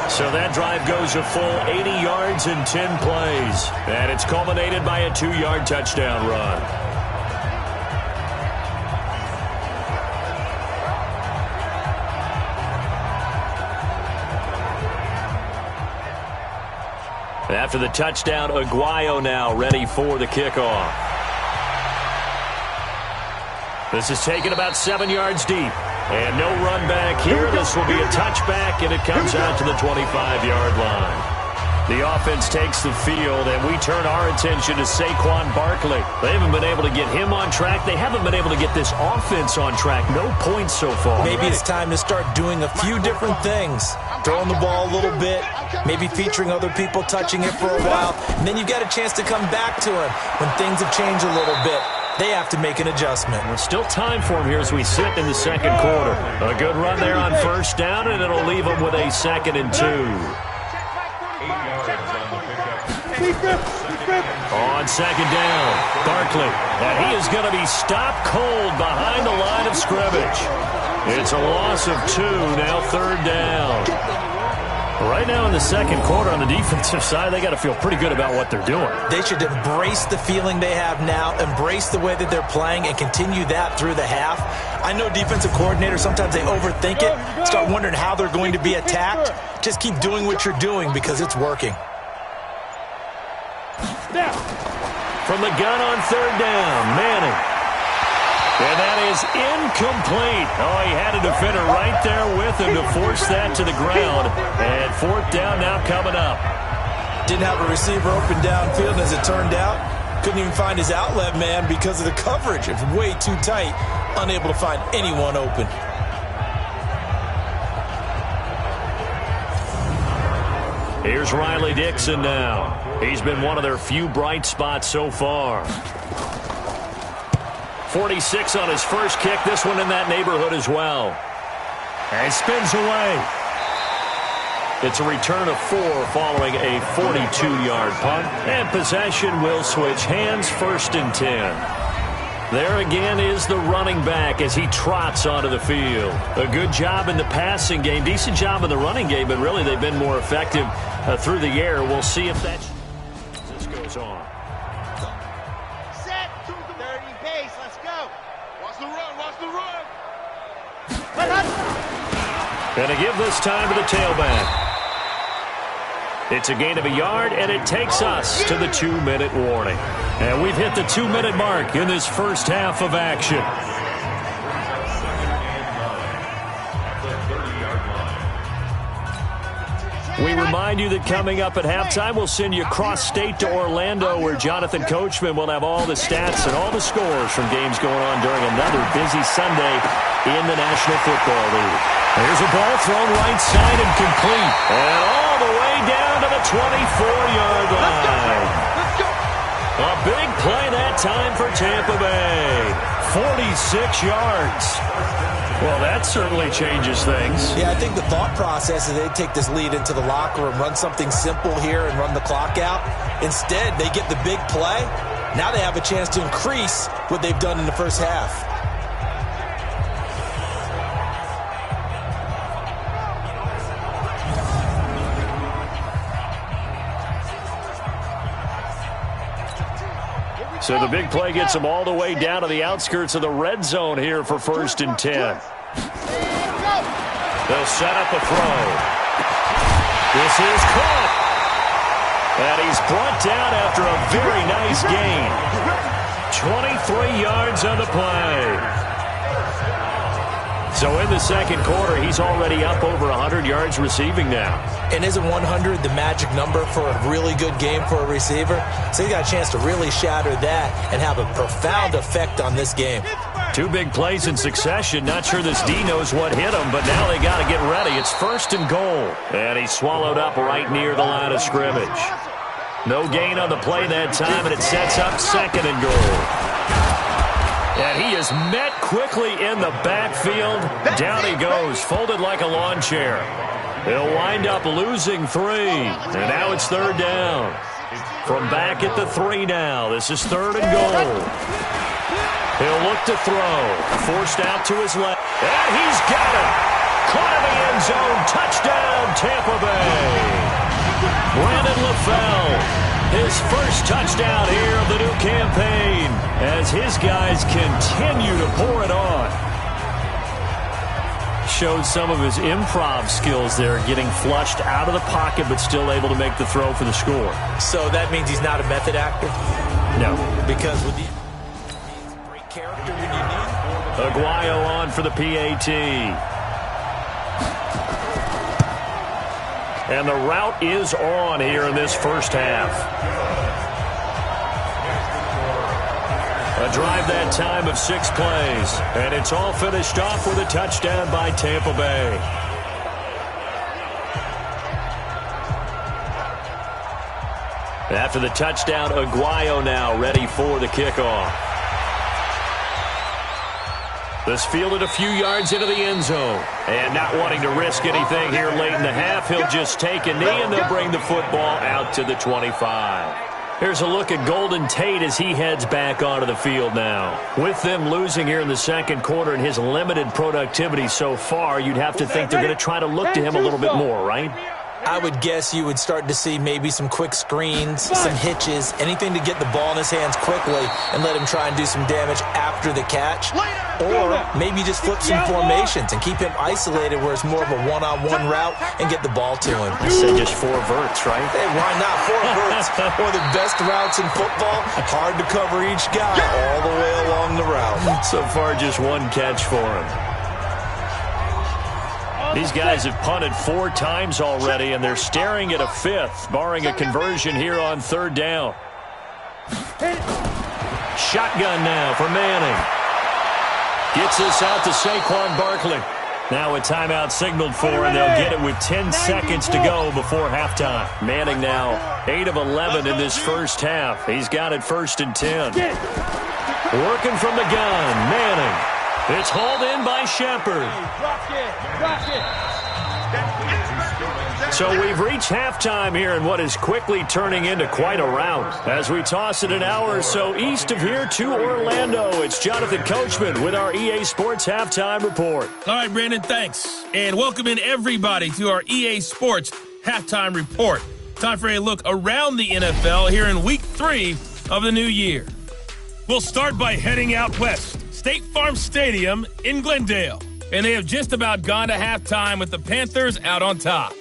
So that drive goes a full 80 yards in 10 plays. And it's culminated by a 2-yard touchdown run. After the touchdown, Aguayo now ready for the kickoff. This is taken about 7 yards deep. And no run back here. This will be a touchback, and it comes out to the 25-yard line. The offense takes the field, and we turn our attention to Saquon Barkley. They haven't been able to get him on track. They haven't been able to get this offense on track. No points so far. Maybe it's time to start doing a few different things. Throwing the ball a little bit, maybe featuring other people touching it for a while, and then you've got a chance to come back to him when things have changed a little bit. They have to make an adjustment. There's still time for him here as we sit in the 2nd quarter. A good run there on first down, and it'll leave him with a 2nd and 2. On 2nd down, Barkley. And he is going to be stopped cold behind the line of scrimmage. It's a loss of 2, now 3rd down. Right now in the 2nd quarter on the defensive side, they got to feel pretty good about what they're doing. They should embrace the feeling they have now, embrace the way that they're playing, and continue that through the half. I know defensive coordinators, sometimes they overthink it, start wondering how they're going to be attacked. Just keep doing what you're doing because it's working. From the gun on 3rd down, Manning. And that is incomplete. Oh, he had a defender right there with him to force that to the ground. And 4th down now coming up. Didn't have a receiver open downfield, and as it turned out, couldn't even find his outlet man because of the coverage. It's way too tight, unable to find anyone open. Here's Riley Dixon now. He's been one of their few bright spots so far. 46 on his first kick. This one in that neighborhood as well. And spins away. It's a return of 4 following a 42-yard punt. And possession will switch hands, 1st and 10. There again is the running back as he trots onto the field. A good job in the passing game, decent job in the running game, but really they've been more effective through the air. We'll see if that this goes on. Set to the 30 pace. Let's go. Watch the run. Watch the run. And to give this time to the tailback. It's a gain of a yard, and it takes us to the 2-minute warning. And we've hit the 2-minute mark in this first half of action. We remind you that coming up at halftime, we'll send you cross-state to Orlando, where Jonathan Coachman will have all the stats and all the scores from games going on during another busy Sunday in the National Football League. Here's a ball thrown right side and complete. And all the way down to the 24-yard line. A big play that time for Tampa Bay. 46 yards. Well, that certainly changes things. Yeah, I think the thought process is they take this lead into the locker room, run something simple here and run the clock out. Instead, they get the big play. Now they have a chance to increase what they've done in the first half. So the big play gets them all the way down to the outskirts of the red zone here for 1st and 10. They'll set up a throw. This is caught. And he's brought down after a very nice gain. 23 yards on the play. So in the second quarter, he's already up over 100 yards receiving now. And isn't 100 the magic number for a really good game for a receiver? So he got a chance to really shatter that and have a profound effect on this game. 2 big plays in succession. Not sure this D knows what hit him, but now they got to get ready. It's 1st and goal. And he's swallowed up right near the line of scrimmage. No gain on the play that time, and it sets up 2nd and goal. And he is met quickly in the backfield. Down he goes, folded like a lawn chair. He'll wind up losing 3. And now it's 3rd down. From back at the 3 now. This is 3rd and goal. He'll look to throw. Forced out to his left. And he's got it. Caught in the end zone. Touchdown, Tampa Bay. Brandon LaFell. His first touchdown here of the new campaign as his guys continue to pour it on. Showed some of his improv skills there, getting flushed out of the pocket but still able to make the throw for the score. So that means he's not a method actor? No. Because with the great character when you need. Aguayo on for the PAT. And the route is on here in this first half. A drive that time of 6 plays. And it's all finished off with a touchdown by Tampa Bay. After the touchdown, Aguayo now ready for the kickoff. This fielded a few yards into the end zone. And not wanting to risk anything here late in the half, he'll just take a knee and they'll bring the football out to the 25. Here's a look at Golden Tate as he heads back onto the field now. With them losing here in the second quarter and his limited productivity so far, you'd have to think they're going to try to look to him a little bit more, right? I would guess you would start to see maybe some quick screens, some hitches, anything to get the ball in his hands quickly and let him try and do some damage after the catch. Or maybe just flip some formations and keep him isolated where it's more of a one-on-one route and get the ball to him. I say just 4 verts, right? Hey, why not? 4 verts. One of the best routes in football. Hard to cover each guy all the way along the route. So far, just 1 catch for him. These guys have punted 4 times already, and they're staring at a 5th, barring a conversion here on 3rd down. Shotgun now for Manning. Gets this out to Saquon Barkley. Now a timeout signaled for, and they'll get it with 10 seconds to go before halftime. Manning now 8 of 11 in this first half. He's got it 1st and 10. Working from the gun, Manning. It's hauled in by Shepard. So we've reached halftime here in what is quickly turning into quite a rout. As we toss it an hour or so east of here to Orlando, it's Jonathan Coachman with our EA Sports Halftime Report. All right, Brandon, thanks. And welcome in everybody to our EA Sports Halftime Report. Time for a look around the NFL here in Week 3 of the new year. We'll start by heading out west. State Farm Stadium in Glendale. And they have just about gone to halftime with the Panthers out on top.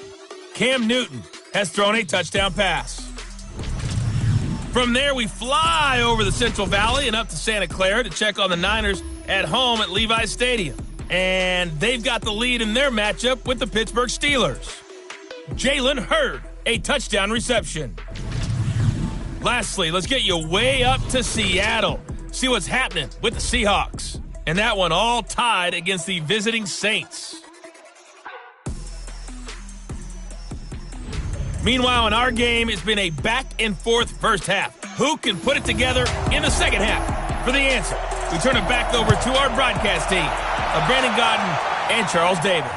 Cam Newton has thrown a touchdown pass. From there, we fly over the Central Valley and up to Santa Clara to check on the Niners at home at Levi's Stadium. And they've got the lead in their matchup with the Pittsburgh Steelers. Jalen Hurd, a touchdown reception. Lastly, let's get you way up to Seattle. See what's happening with the Seahawks. And that one all tied against the visiting Saints. Meanwhile, in our game, it's been a back-and-forth first half. Who can put it together in the second half? For the answer, we turn it back over to our broadcast team of Brandon Godden and Charles Davis.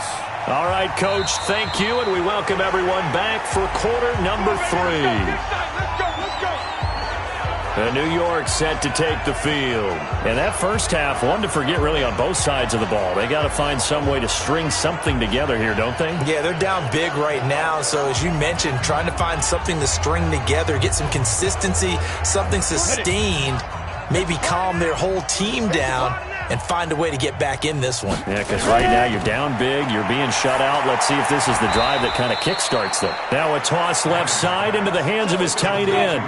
All right, Coach, thank you, and we welcome everyone back for quarter number 3. New York set to take the field. And that first half, one to forget really on both sides of the ball. They got to find some way to string something together here, don't they? Yeah, they're down big right now. So as you mentioned, trying to find something to string together, get some consistency, something sustained, maybe calm their whole team down and find a way to get back in this one. Yeah, because right now you're down big, you're being shut out. Let's see if this is the drive that kind of kickstarts them. Now a toss left side into the hands of his tight end.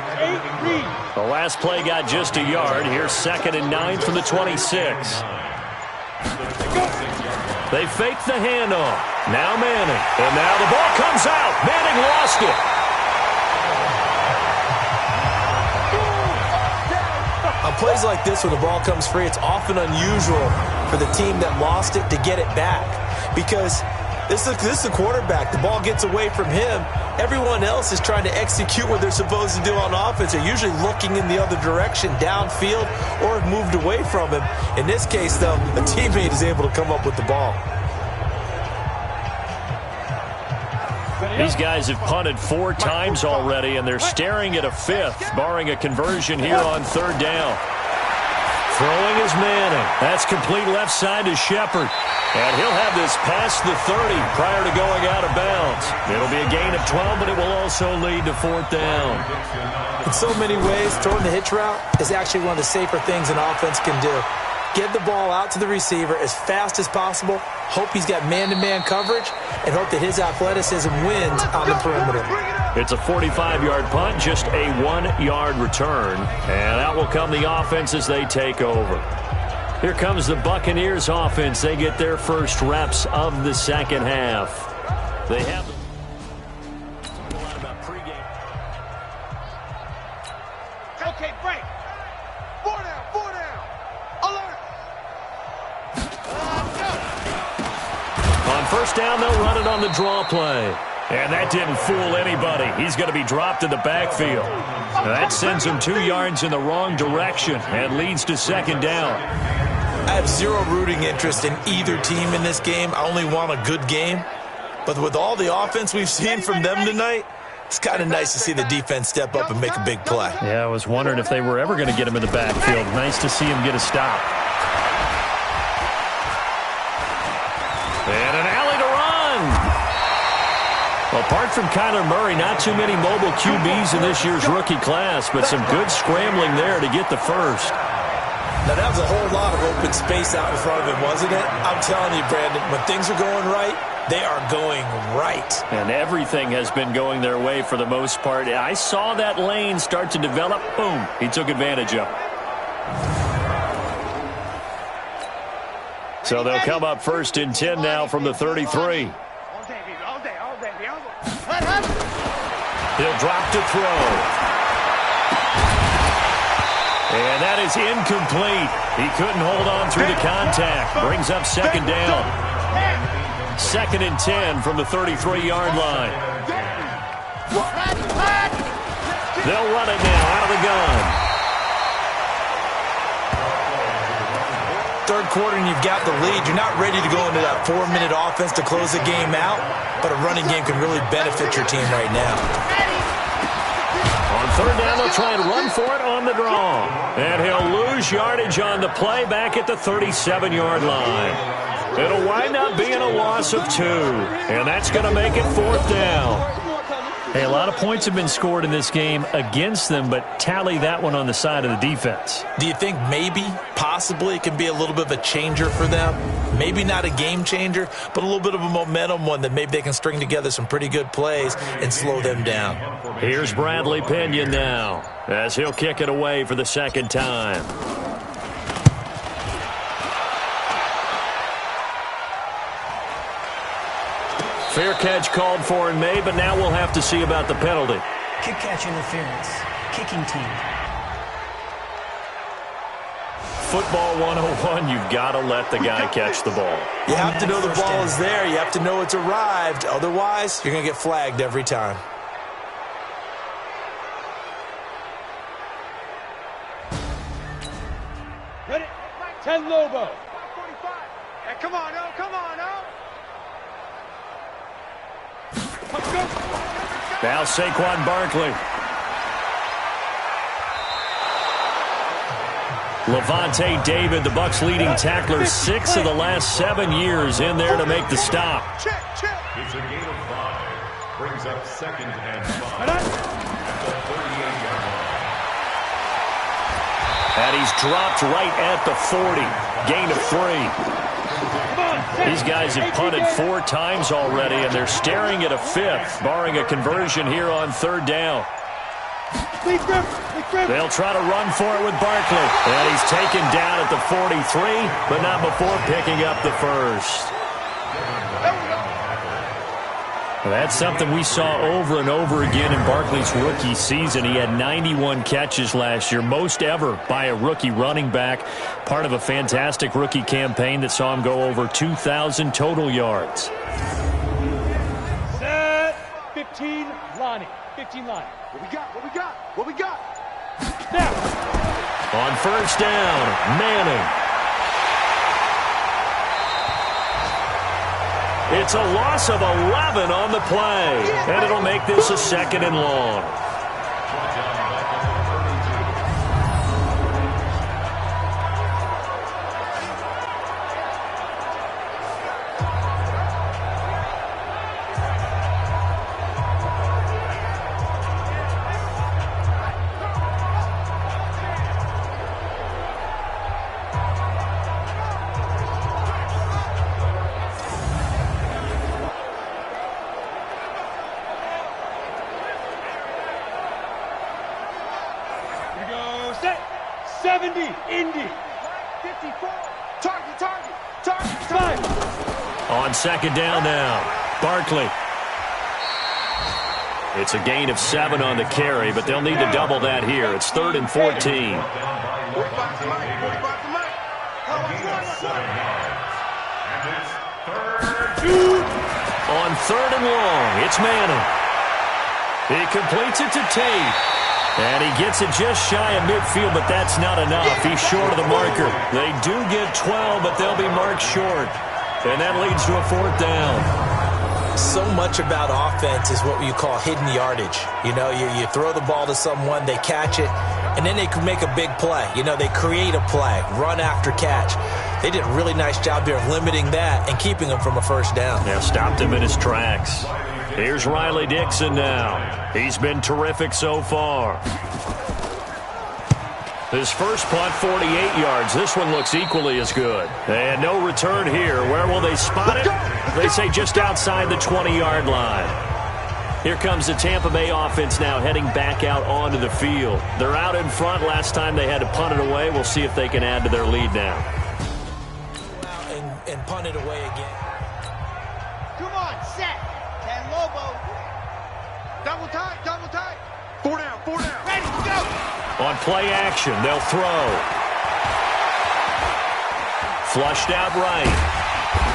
The last play got just a yard. Here's 2nd and 9 from the 26. They fake the handoff. Now Manning. And now the ball comes out. Manning lost it. On plays like this where the ball comes free, it's often unusual for the team that lost it to get it back because this is the quarterback. The ball gets away from him. Everyone else is trying to execute what they're supposed to do on offense. They're usually looking in the other direction, downfield, or have moved away from him. In this case, though, a teammate is able to come up with the ball. These guys have punted 4 times already, and they're staring at a 5th, barring a conversion here on 3rd down. Throwing is Manning. That's complete left side to Shepard. And he'll have this past the 30 prior to going out of bounds. It'll be a gain of 12, but it will also lead to 4th down. In so many ways, throwing the hitch route is actually one of the safer things an offense can do. Get the ball out to the receiver as fast as possible, hope he's got man-to-man coverage, and hope that his athleticism wins on the perimeter. It's a 45-yard punt, just a 1-yard return. And out will come the offense as they take over. Here comes the Buccaneers offense. They get their first reps of the second half. They have a lot about pregame. Okay, break. 4 down. Alert. On first down, they'll run it on the draw play. And that didn't fool anybody. He's going to be dropped in the backfield. That sends him 2 yards in the wrong direction and leads to 2nd down. I have zero rooting interest in either team in this game. I only want a good game. But with all the offense we've seen from them tonight, it's kind of nice to see the defense step up and make a big play. Yeah, I was wondering if they were ever going to get him in the backfield. Nice to see him get a stop. And an alley to run. Well, apart from Kyler Murray, not too many mobile QBs in this year's rookie class, but some good scrambling there to get the first. Now, that was a whole lot of open space out in front of him, wasn't it? I'm telling you, Brandon, when things are going right, they are going right. And everything has been going their way for the most part. I saw that lane start to develop. Boom. He took advantage of it. So they'll come up 1st and 10 now from the 33. All day. He'll drop to throw. And that is incomplete. He couldn't hold on through the contact. Brings up 2nd down. 2nd and 10 from the 33-yard line. They'll run it now out of the gun. 3rd quarter and you've got the lead, you're not ready to go into that 4-minute offense to close the game out, but a running game can really benefit your team right now. On third down, they'll try and run for it on the draw. And he'll lose yardage on the play back at the 37-yard line. It'll wind up being a loss of 2, and that's going to make it 4th down. Hey, a lot of points have been scored in this game against them, but tally that one on the side of the defense. Do you think maybe, possibly, it can be a little bit of a changer for them? Maybe not a game changer, but a little bit of a momentum one that maybe they can string together some pretty good plays and slow them down. Here's Bradley Pinion now as he'll kick it away for the second time. Fair catch called for and made, but now we'll have to see about the penalty. Kick catch interference. Kicking team. Football 101, you've got to let the guy catch the ball. You have to know the ball is there. You have to know it's arrived. Otherwise, you're going to get flagged every time. Ready? 10 Lobo. 45. Hey, come on, oh, come on, oh. Now Saquon Barkley. Levante David, the Bucs' leading tackler, 6 of the last 7 years in there to make the stop. It's a gain of 5. Brings up 2nd and 5. At the 38-yard line. And he's dropped right at the 40. Gain of 3. These guys have punted 4 times already, and they're staring at a 5th, barring a conversion here on 3rd down. They'll try to run for it with Barkley. And he's taken down at the 43, but not before picking up the first. That's something we saw over and over again in Barkley's rookie season. He had 91 catches last year, most ever by a rookie running back, part of a fantastic rookie campaign that saw him go over 2,000 total yards. Set. 15, Lonnie. 15 line. What we got? What we got? What we got? Now. On first down, Manning. It's a loss of 11 on the play, and it'll make this a 2nd and long. On 2nd down now, Barkley. It's a gain of 7 on the carry, but they'll need to double that here. It's 3rd and 14. On 3rd and long, it's Manning. He completes it to Tate. And he gets it just shy of midfield, but that's not enough. He's short of the marker. They do get 12, but they'll be marked short. And that leads to a 4th down. So much about offense is what you call hidden yardage. You know, you throw the ball to someone, they catch it, and then they can make a big play. You know, they create a play, run after catch. They did a really nice job here of limiting that and keeping him from a first down. Yeah, stopped him in his tracks. Here's Riley Dixon now. He's been terrific so far. His first punt, 48 yards. This one looks equally as good. And no return here. Where will they spot it? They say just outside the 20-yard line. Here comes the Tampa Bay offense now heading back out onto the field. They're out in front. Last time they had to punt it away. We'll see if they can add to their lead now. And punt it away again. Come on, set. 10 Lobo. Double tight, double tight. 4 down, 4 down. Ready, go. On play action, they'll throw. Flushed out right.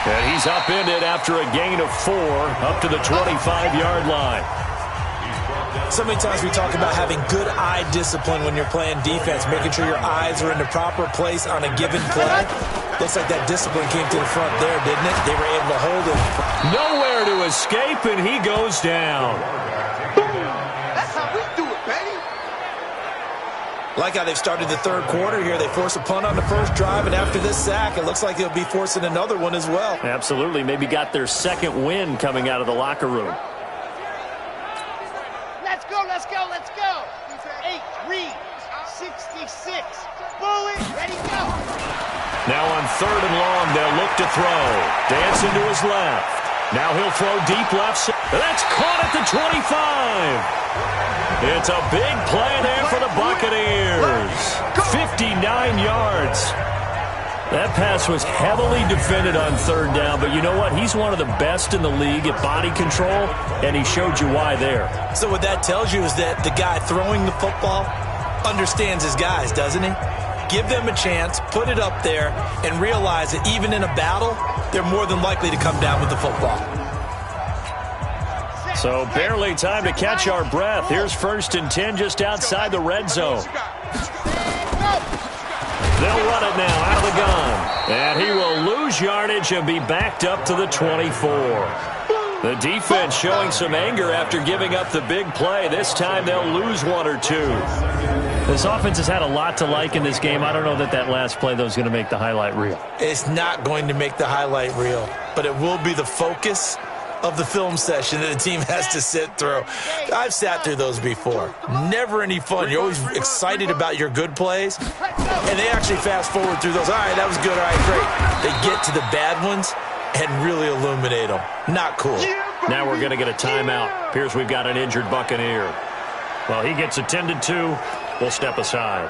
And he's upended after a gain of 4 up to the 25-yard line. So many times we talk about having good eye discipline when you're playing defense, making sure your eyes are in the proper place on a given play. Looks like that discipline came to the front there, didn't it? They were able to hold him. Nowhere to escape, and he goes down. That's how we do it, baby. Like how they've started the third quarter here. They force a punt on the first drive, and after this sack, it looks like they'll be forcing another one as well. Absolutely. Maybe got their second win coming out of the locker room. Let's go, let's go, let's go. 8-3, 66. Bullet, ready, go. Now on 3rd and long, they'll look to throw. Dancing to his left. Now he'll throw deep left. That's caught at the 25. It's a big play there for the Buccaneers. 59 yards. That pass was heavily defended on 3rd down, but you know what? He's one of the best in the league at body control, and he showed you why there. So what that tells you is that the guy throwing the football understands his guys, doesn't he? Give them a chance, put it up there, and realize that even in a battle, they're more than likely to come down with the football. So barely time to catch our breath. Here's 1st and 10 just outside the red zone. They'll run it now out of the gun. And he will lose yardage and be backed up to the 24. The defense showing some anger after giving up the big play. This time they'll lose 1 or 2. This offense has had a lot to like in this game. I don't know that last play, though, is going to make the highlight reel. It's not going to make the highlight reel, but it will be the focus of the film session that the team has to sit through. I've sat through those before. Never any fun. You're always excited about your good plays, and they actually fast forward through those. All right, that was good. All right, great. They get to the bad ones and really illuminate them. Not cool. Now we're going to get a timeout. Appears we've got an injured Buccaneer. Well, he gets attended to. We'll step aside.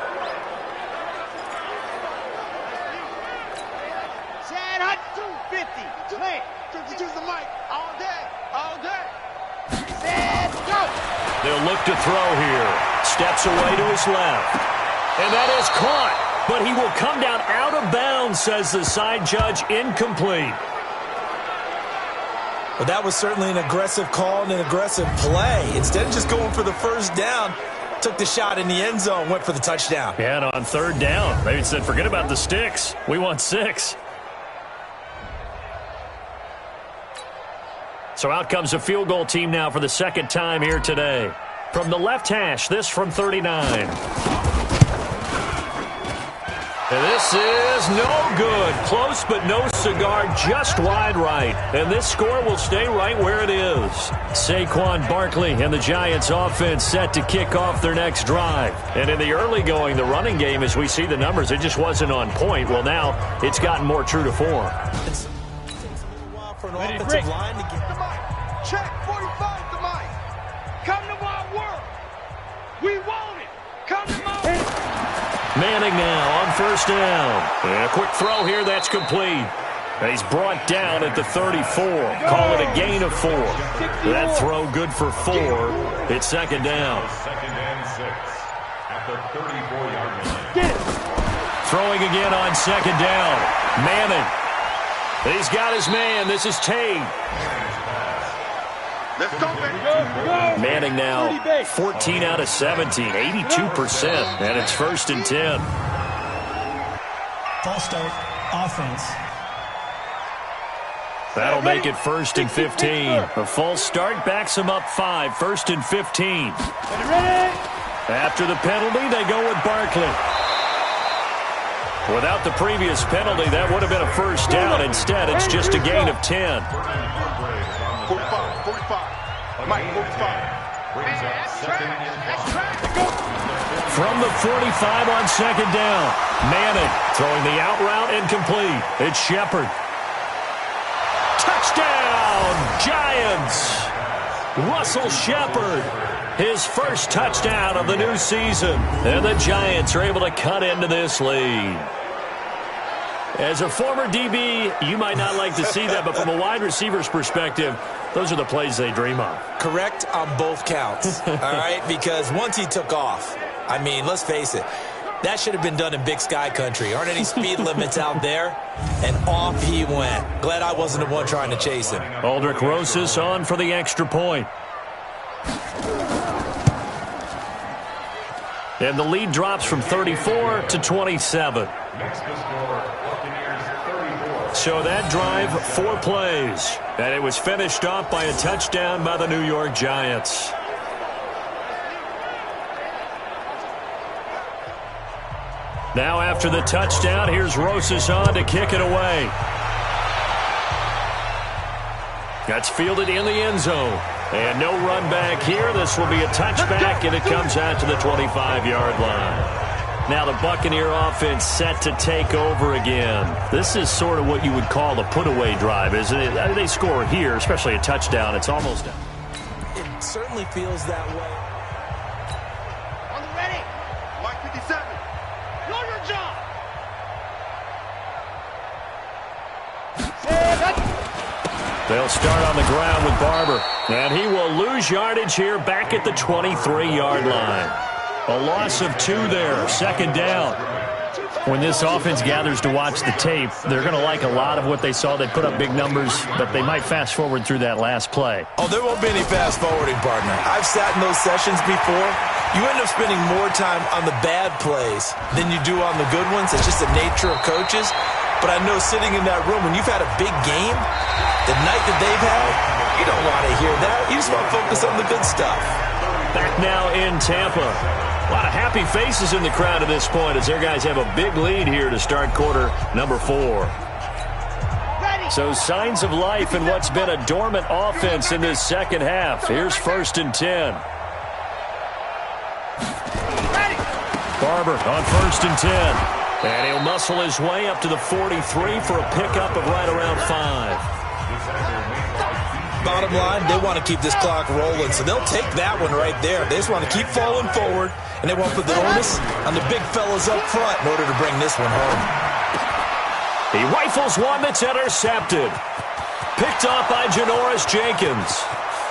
Chad Hunt, 250. Man, 52's the mic. All day, all day. Set, go. They'll look to throw here. Steps away to his left. And that is caught. But he will come down out of bounds, says the side judge. Incomplete. Well, that was certainly an aggressive call and an aggressive play. Instead of just going for the first down, took the shot in the end zone, went for the touchdown. Yeah, and on 3rd down, they said, forget about the sticks. We want 6. So out comes a field goal team now for the 2nd time here today. From the left hash, this from 39. And this is no good. Close, but no cigar, just wide right. And this score will stay right where it is. Saquon Barkley and the Giants offense set to kick off their next drive. And in the early going, the running game, as we see the numbers, it just wasn't on point. Well, now it's gotten more true to form. It takes a little while for an offensive line to get... Check 45 the mic. Come to my world. We want it. Come to my world. Manning now on 1st down. And a quick throw here, that's complete. And he's brought down at the 34. Call it a gain of 4. That throw good for 4. It's 2nd down. 2nd and 6 at the 34-yard line. Throwing again on 2nd down. Manning. He's got his man. This is Tate. Let's go, baby. Manning now 14 out of 17, 82%. And it's 1st and 10. False start, offense. That'll make it 1st and 15. A false start backs him up 5. 1st and 15. After the penalty, they go with Barkley. Without the previous penalty, that would have been a 1st down. Instead, it's just a gain of 10. 45. Mike, 45. Brings up 2nd and 5. From the 45 on 2nd down. Manning throwing the out route incomplete. It's Shepard. Touchdown, Giants. Russell Shepard. His first touchdown of the new season. And the Giants are able to cut into this lead. As a former DB, you might not like to see that, but from a wide receiver's perspective, those are the plays they dream of. Correct on both counts, all right? Because once he took off, I mean, let's face it, that should have been done in Big Sky country. Aren't any speed limits out there? And off he went. Glad I wasn't the one trying to chase him. Aldrich Rosas on for the extra point. And the lead drops from 34 to 27. Next to score, Buccaneers 34. So that drive, 4 plays. And it was finished off by a touchdown by the New York Giants. Now after the touchdown, here's Rosas on to kick it away. That's fielded in the end zone. And no run back here. This will be a touchback, and it comes out to the 25-yard line. Now the Buccaneer offense set to take over again. This is sort of what you would call a put-away drive, isn't it? They score here, especially a touchdown. It's almost done. It certainly feels that way. On the ready. White 57. Know your job. They'll start on the ground with Barber. And he will lose yardage here back at the 23-yard line. A loss of 2 there, second down. When this offense gathers to watch the tape, they're going to like a lot of what they saw. They put up big numbers, but they might fast forward through that last play. Oh, there won't be any fast forwarding, partner. I've sat in those sessions before. You end up spending more time on the bad plays than you do on the good ones. It's just the nature of coaches. But I know sitting in that room, when you've had a big game, the night that they've had, you don't want to hear that. You just want to focus on the good stuff. Back now in Tampa. A lot of happy faces in the crowd at this point as their guys have a big lead here to start quarter number 4. So signs of life in what's been a dormant offense in this second half. Here's 1st and 10. Barber on 1st and 10. And he'll muscle his way up to the 43 for a pickup of right around 5. Bottom line, they want to keep this clock rolling, so they'll take that one right there. They just want to keep falling forward, and they want to put the onus on the big fellas up front in order to bring this one home. He rifles one that's intercepted. Picked off by Janoris Jenkins.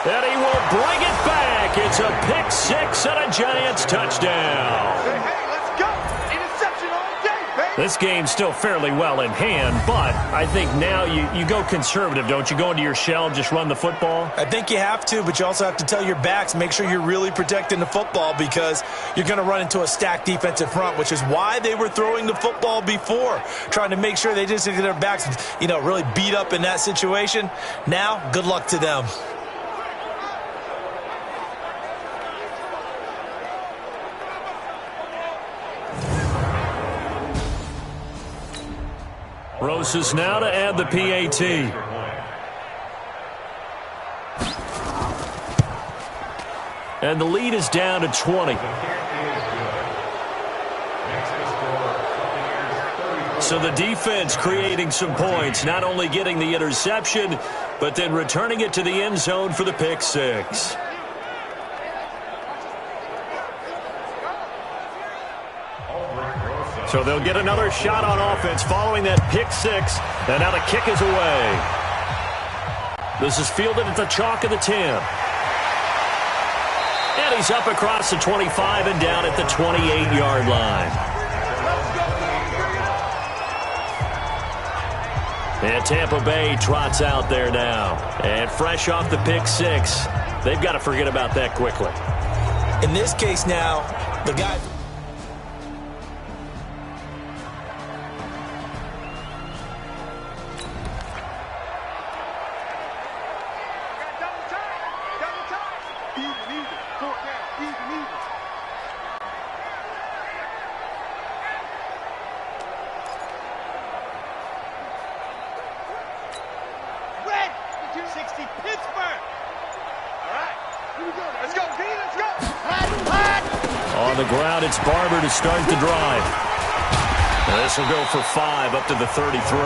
And he will bring it back. It's a pick 6 and a Giants touchdown. Hey, let's go. Interception all day, baby. This game's still fairly well in hand, but I think now you go conservative, don't you? Go into your shell and just run the football? I think you have to, but you also have to tell your backs, make sure you're really protecting the football because you're going to run into a stacked defensive front, which is why they were throwing the football before, trying to make sure they just get their backs, really beat up in that situation. Now, good luck to them. Rosas now to add the PAT. And the lead is down to 20. So the defense creating some points, not only getting the interception, but then returning it to the end zone for the pick 6. So they'll get another shot on offense following that pick 6. And now the kick is away. This is fielded at the chalk of the 10. And he's up across the 25 and down at the 28-yard line. And Tampa Bay trots out there now. And fresh off the pick 6, they've got to forget about that quickly. In this case now, the guy... On the ground, it's Barber to start the drive. This will go for 5 up to the 33.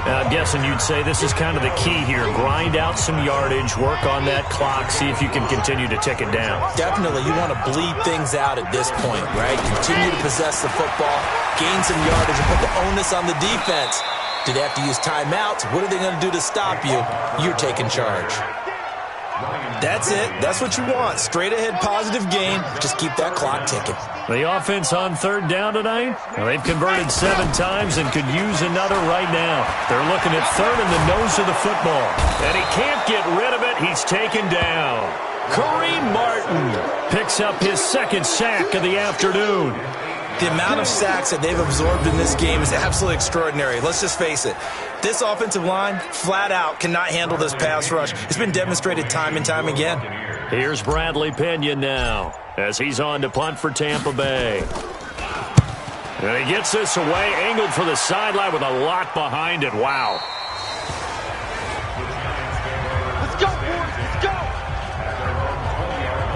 I'm guessing you'd say this is kind of the key here. Grind out some yardage, work on that clock, see if you can continue to tick it down. Definitely, you want to bleed things out at this point, right? Continue to possess the football, gain some yardage, and put the onus on the defense. Do they have to use timeouts? What are they going to do to stop you? You're taking charge. That's it. That's what you want. Straight ahead positive gain. Just keep that clock ticking. The offense on 3rd down tonight, well, they've converted 7 times and could use another right now. They're looking at 3rd in the nose of the football. And he can't get rid of it. He's taken down. Kareem Martin picks up his second sack of the afternoon. The amount of sacks that they've absorbed in this game is absolutely extraordinary. Let's just face it. This offensive line, flat out, cannot handle this pass rush. It's been demonstrated time and time again. Here's Bradley Pinion now as he's on to punt for Tampa Bay. And he gets this away, angled for the sideline with a lot behind it. Wow. Let's go, boys. Let's go.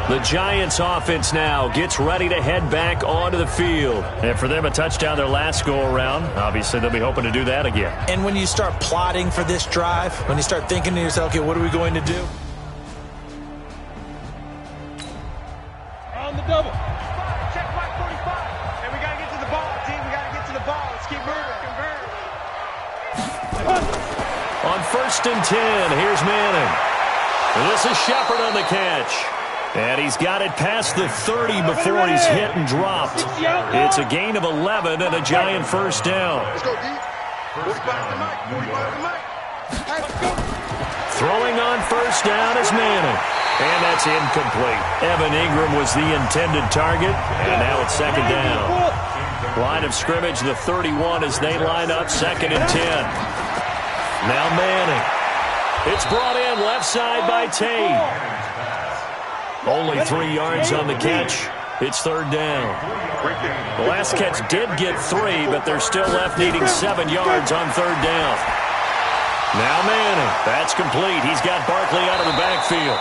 The Giants offense now gets ready to head back onto the field. And for them, a touchdown their last go-around. Obviously, they'll be hoping to do that again. And when you start plotting for this drive, when you start thinking to yourself, okay, what are we going to do? On the double. Check mark 45. And we got to get to the ball, team. We got to get to the ball. Let's keep moving. On 1st and 10, here's Manning. This is Shepard on the catch. And he's got it past the 30 before he's hit and dropped. It's a gain of 11 and a Giant first down. Let's go deep. 45 to Mike. 45 to Mike. Let's go. Throwing on first down is Manning. And that's incomplete. Evan Ingram was the intended target. And now it's second down. Line of scrimmage, the 31 as they line up 2nd and 10. Now Manning. It's brought in left side by Tate. Only 3 yards on the catch. It's 3rd down. The last catch did get 3, but they're still left needing 7 yards on 3rd down. Now Manning. That's complete. He's got Barkley out of the backfield.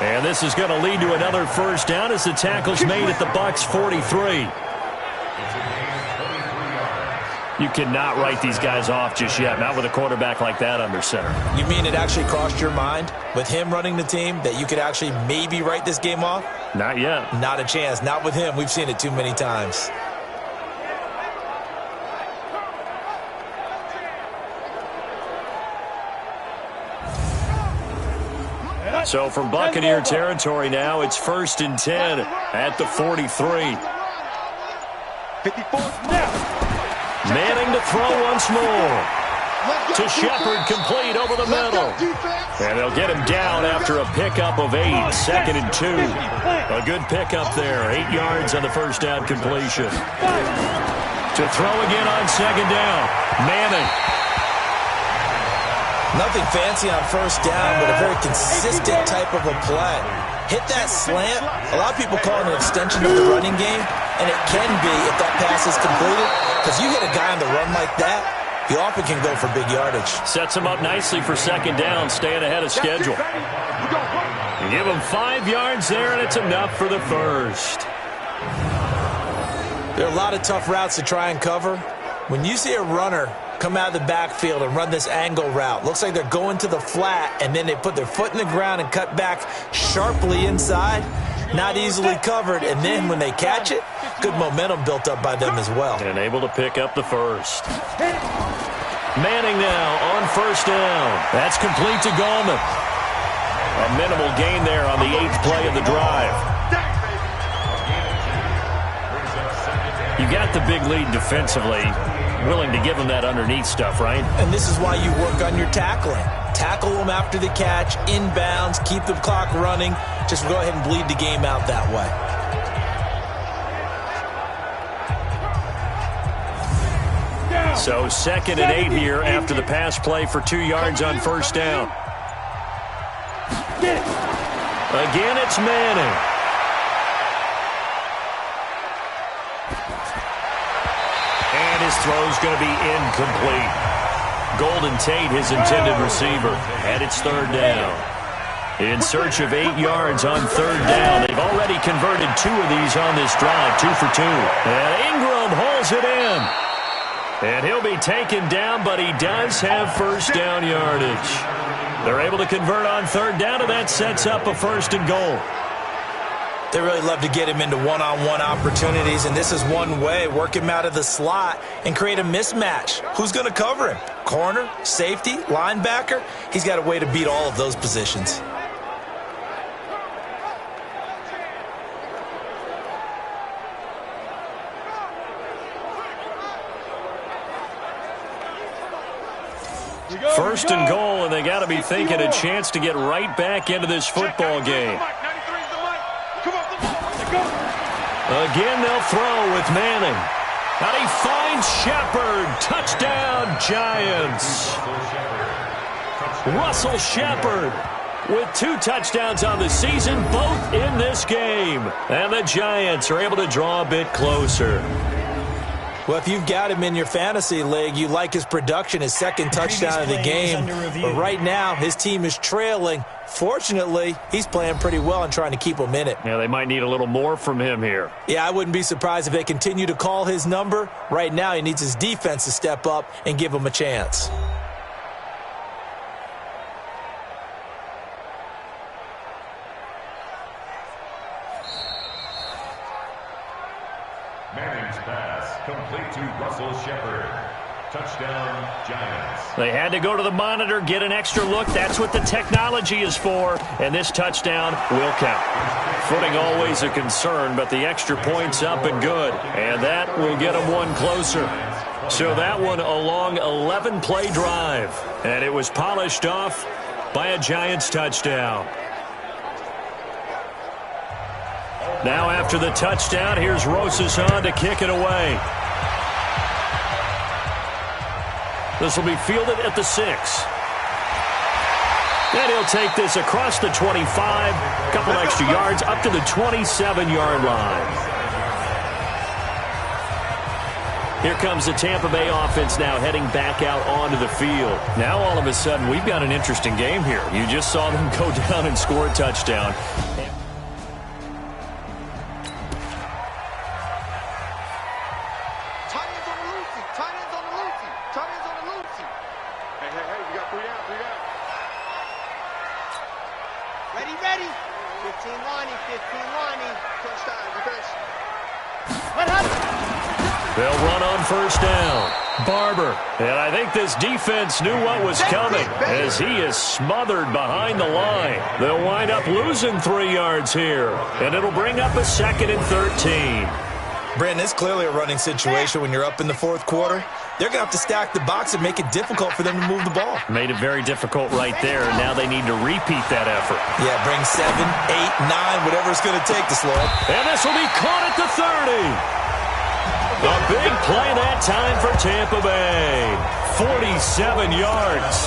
And this is going to lead to another first down as the tackle's made at the Bucs 43. You cannot write these guys off just yet, not with a quarterback like that under center. You mean it actually crossed your mind with him running the team that you could actually maybe write this game off? Not yet. Not a chance. Not with him. We've seen it too many times. So from Buccaneer territory now, it's 1st and 10 at the 43. 54 now. Manning to throw once more. To Shepard, complete over the middle. And they'll get him down after a pickup of 8, 2nd and 2. A good pickup there, 8 yards on the first down completion. To throw again on 2nd down, Manning. Nothing fancy on first down, but a very consistent type of a play. Hit that slant. A lot of people call it an extension of the running game, and it can be if that pass is completed. Because you hit a guy on the run like that, he often can go for big yardage. Sets him up nicely for 2nd down, staying ahead of schedule. Give him 5 yards there, and it's enough for the first. There are a lot of tough routes to try and cover. When you see a runner come out of the backfield and run this angle route, looks like they're going to the flat, and then they put their foot in the ground and cut back sharply inside. Not easily covered, and then when they catch it, good momentum built up by them as well. And able to pick up the first. Manning now on first down. That's complete to Gallman. A minimal gain there on the 8th play of the drive. You got the big lead defensively. Willing to give them that underneath stuff, right? And this is why you work on your tackling. Tackle them after the catch, inbounds, keep the clock running. Just go ahead and bleed the game out that way. So 2nd and 8 here after the pass play for 2 yards on first down. Again, it's Manning. And his throw's going to be incomplete. Golden Tate, his intended receiver, and it's 3rd down. In search of 8 yards on 3rd down. They've already converted 2 of these on this drive, 2 for 2. And Ingram hauls it in. And he'll be taken down, but he does have first down yardage. They're able to convert on 3rd down, and that sets up a 1st and goal. They really love to get him into one-on-one opportunities, and this is one way. Work him out of the slot and create a mismatch. Who's going to cover him? Corner, safety, linebacker? He's got a way to beat all of those positions. First and goal, and they got to be thinking a chance to get right back into this football game. Again, they'll throw with Manning. And he finds Shepard. Touchdown, Giants. Russell Shepard with 2 touchdowns on the season, both in this game. And the Giants are able to draw a bit closer. Well, if you've got him in your fantasy league, you like his production, his second touchdown of the game. But right now, his team is trailing. Fortunately, he's playing pretty well and trying to keep them in it. Yeah, they might need a little more from him here. Yeah, I wouldn't be surprised if they continue to call his number. Right now, he needs his defense to step up and give him a chance. Manning's pass complete to Russell Shepard. Touchdown, Giants. They had to go to the monitor, get an extra look. That's what the technology is for. And this touchdown will count. Footing always a concern, but the extra point's up and good. And that will get them one closer. So that one a long 11-play drive. And it was polished off by a Giants touchdown. Now after the touchdown, here's Rosas on to kick it away. This will be fielded at the 6. And he'll take this across the 25, a couple extra yards, up to the 27-yard line. Here comes the Tampa Bay offense now heading back out onto the field. Now all of a sudden we've got an interesting game here. You just saw them go down and score a touchdown. Ready. 15 lining. Touchdown, defense. They'll run on first down. Barber. And I think this defense knew what was coming as he is smothered behind the line. They'll wind up losing 3 yards here. And it'll bring up a 2nd and 13. Brandon, it's clearly a running situation when you're up in the 4th quarter. They're going to have to stack the box and make it difficult for them to move the ball. Made it very difficult right there. Now they need to repeat that effort. Yeah, bring 7, 8, 9, whatever it's going to take to slow it. And this will be caught at the 30. A big play that time for Tampa Bay. 47 yards.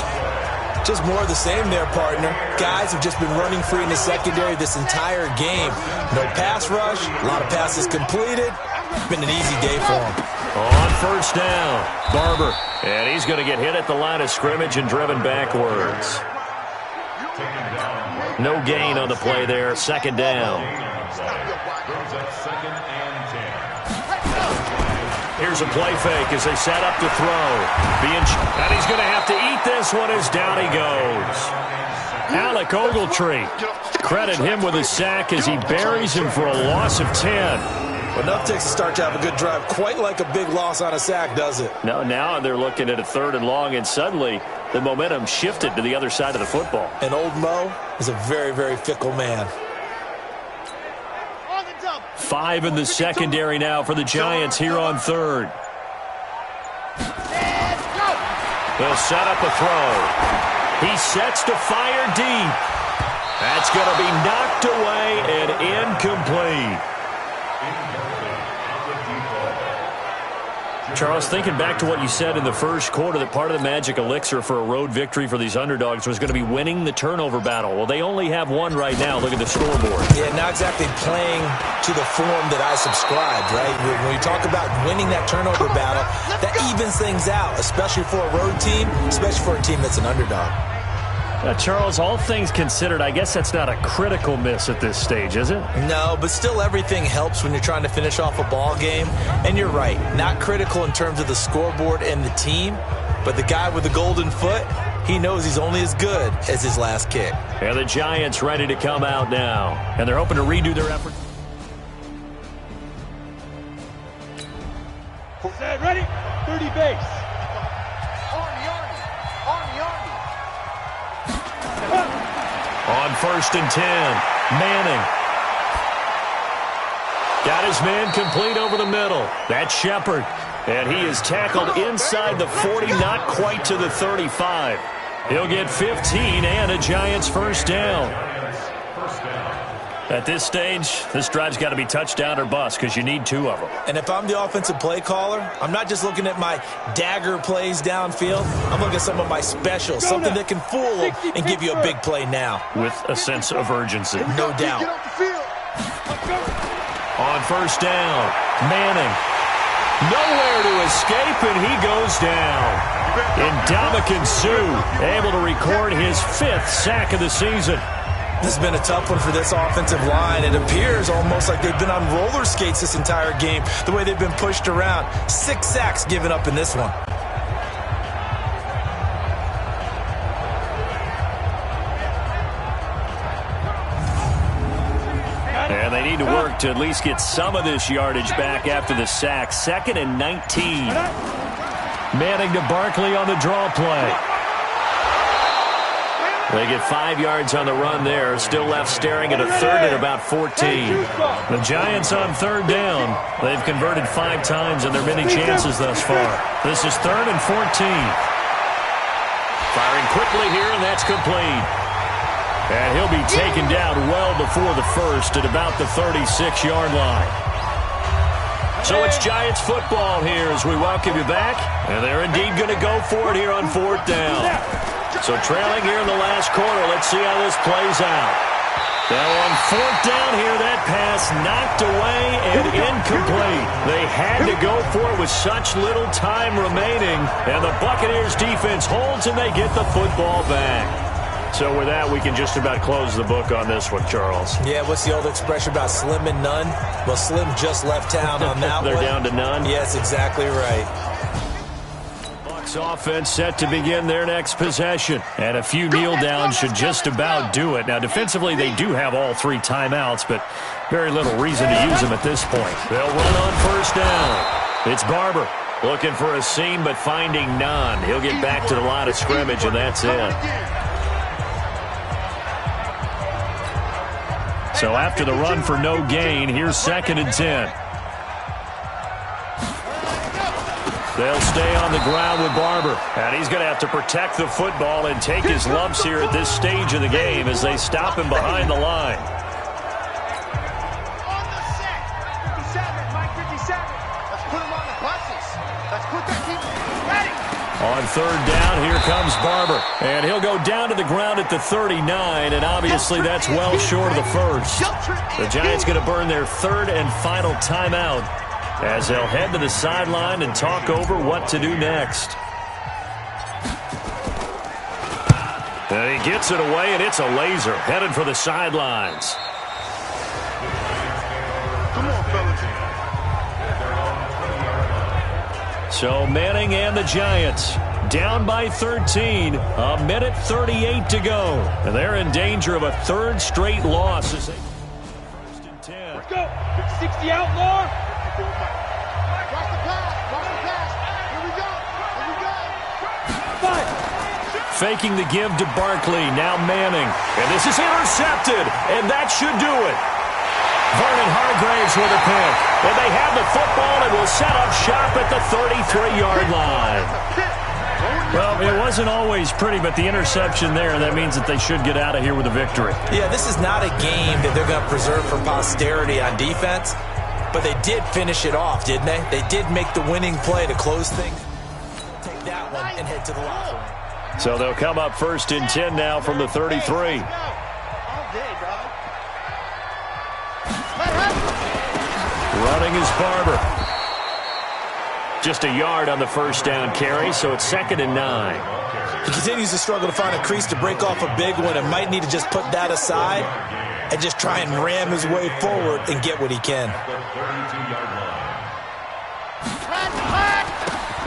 Just more of the same there, partner. Guys have just been running free in the secondary this entire game. No pass rush, a lot of passes completed. It's been an easy day for them. On first down, Barber. And he's going to get hit at the line of scrimmage and driven backwards. No gain on the play there. 2nd down. Here's a play fake as they set up to throw. And he's going to have to eat this one as down he goes. Alec Ogletree. Credit him with a sack as he buries him for a loss of 10. Well, enough takes to start to have a good drive. Quite like a big loss on a sack, does it? No, now they're looking at a 3rd and long, and suddenly the momentum shifted to the other side of the football. And old Mo is a very, very fickle man. 5 in the secondary now for the Giants here on 3rd. They'll set up a throw. He sets to fire deep. That's going to be knocked away and incomplete. Charles, thinking back to what you said in the first quarter, that part of the magic elixir for a road victory for these underdogs was going to be winning the turnover battle. Well, they only have one right now. Look at the scoreboard. Yeah, not exactly playing to the form that I subscribed, right? When you talk about winning that turnover battle, that evens things out, especially for a road team, especially for a team that's an underdog. Charles, all things considered, I guess that's not a critical miss at this stage, is it? No, but still everything helps when you're trying to finish off a ball game. And you're right, not critical in terms of the scoreboard and the team, but the guy with the golden foot, he knows he's only as good as his last kick. And the Giants ready to come out now, and they're hoping to redo their effort. Set, ready? 30 base. On 1st and 10, Manning. Got his man complete over the middle. That's Shepard. And he is tackled inside the 40, not quite to the 35. He'll get 15 and a Giants first down. At this stage, this drive's got to be touchdown or bust because you need 2 of them. And if I'm the offensive play caller, I'm not just looking at my dagger plays downfield. I'm looking at some of my specials, something that can fool them and give you a big play now. With a sense of urgency. No doubt. On first down, Manning. Nowhere to escape, and he goes down. Ndamukong Suh able to record his 5th sack of the season. This has been a tough one for this offensive line. It appears almost like they've been on roller skates this entire game, the way they've been pushed around. 6 sacks given up in this one. And they need to work to at least get some of this yardage back after the sack. 2nd and 19. Manning to Barkley on the draw play. They get 5 yards on the run there. Still left staring at a 3rd and about 14. The Giants on 3rd down. They've converted 5 times in their many chances thus far. This is 3rd and 14. Firing quickly here, and that's complete. And he'll be taken down well before the first at about the 36-yard line. So it's Giants football here as we welcome you back. And they're indeed going to go for it here on 4th down. So trailing here in the last quarter, let's see how this plays out. Now on 4th down here, that pass knocked away and incomplete. They had to go for it with such little time remaining. And the Buccaneers defense holds and they get the football back. So with that, we can just about close the book on this one, Charles. Yeah, what's the old expression about slim and none? Well, Slim just left town on that They're one. down to none? Yes, exactly right. Offense set to begin their next possession. And a few kneel downs should just about do it. Now, defensively, they do have all 3 timeouts, but very little reason to use them at this point. They'll run on first down. It's Barber looking for a seam, but finding none. He'll get back to the line of scrimmage, and that's it. So after the run for no gain, here's 2nd and 10. They'll stay on the ground with Barber. And he's going to have to protect the football and take his lumps here at this stage of the game as they stop him behind the line. On the set. 57, Mike 57. Let's put him on the buses. Let's put that team ready. On 3rd down, here comes Barber. And he'll go down to the ground at the 39, and obviously that's well short of the first. The Giants going to burn their 3rd and final timeout as they'll head to the sideline and talk over what to do next. And he gets it away, and it's a laser headed for the sidelines. Come on, fellas. So Manning and the Giants down by 13, a minute 38 to go. And they're in danger of a 3rd straight loss as they 1st and 10. Let's go. 60 outlaw. Watch the pass. Watch the pass. Here we go. Here we go. Five. Faking the give to Barkley, now Manning. And this is intercepted, and that should do it. Vernon Hargreaves with a pick. And they have the football and will set up shop at the 33-yard line. Well, it wasn't always pretty, but the interception there, that means that they should get out of here with a victory. Yeah, this is not a game that they're going to preserve for posterity on defense, but they did finish it off, didn't they? They did make the winning play to close things. Take that one and head to the locker room. So they'll come up 1st and 10 now from the 33. Running is Barber. Just a yard on the first down carry, so it's 2nd and 9. He continues to struggle to find a crease to break off a big one and might need to just put that aside and just try and ram his way forward and get what he can.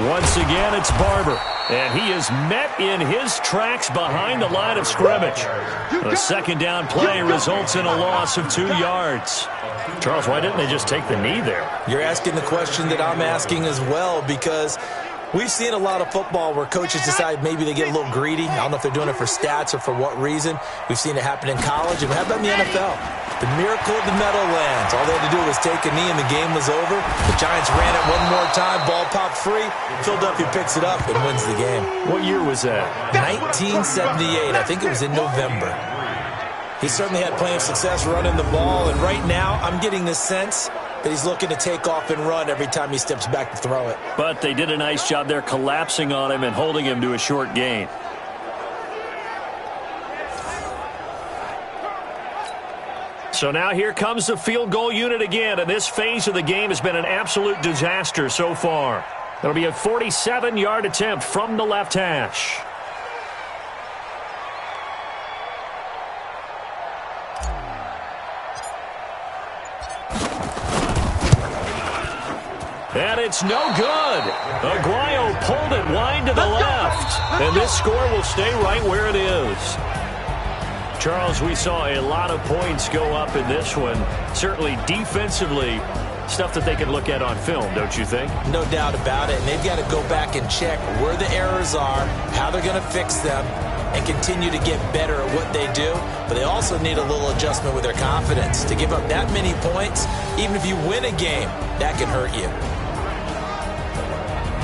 Once again, it's Barber. And he is met in his tracks behind the line of scrimmage. The 2nd down play results in a loss of 2 yards. Charles, why didn't they just take the knee there? You're asking the question that I'm asking as well, because we've seen a lot of football where coaches decide maybe they get a little greedy. I don't know if they're doing it for stats or for what reason. We've seen it happen in college, and how about in the NFL? The miracle of the Meadowlands. All they had to do was take a knee, and the game was over. The Giants ran it one more time. Ball popped free. Philadelphia picks it up and wins the game. What year was that? 1978. I think it was in November. He certainly had plenty of success running the ball, and right now I'm getting the sense that he's looking to take off and run every time he steps back to throw it. But they did a nice job there collapsing on him and holding him to a short gain. So now here comes the field goal unit again, and this phase of the game has been an absolute disaster so far. It'll be a 47-yard attempt from the left hash. And it's no good. Aguayo pulled it wide to the left, and this score will stay right where it is. Charles, we saw a lot of points go up in this one. Certainly defensively, stuff that they can look at on film, don't you think? No doubt about it. And they've got to go back and check where the errors are, how they're going to fix them, and continue to get better at what they do. But they also need a little adjustment with their confidence. To give up that many points, even if you win a game, that can hurt you.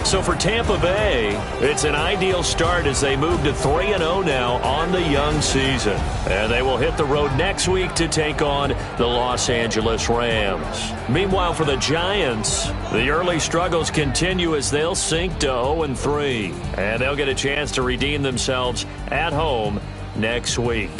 So for Tampa Bay, it's an ideal start as they move to 3-0 now on the young season. And they will hit the road next week to take on the Los Angeles Rams. Meanwhile, for the Giants, the early struggles continue as they'll sink to 0-3. And they'll get a chance to redeem themselves at home next week.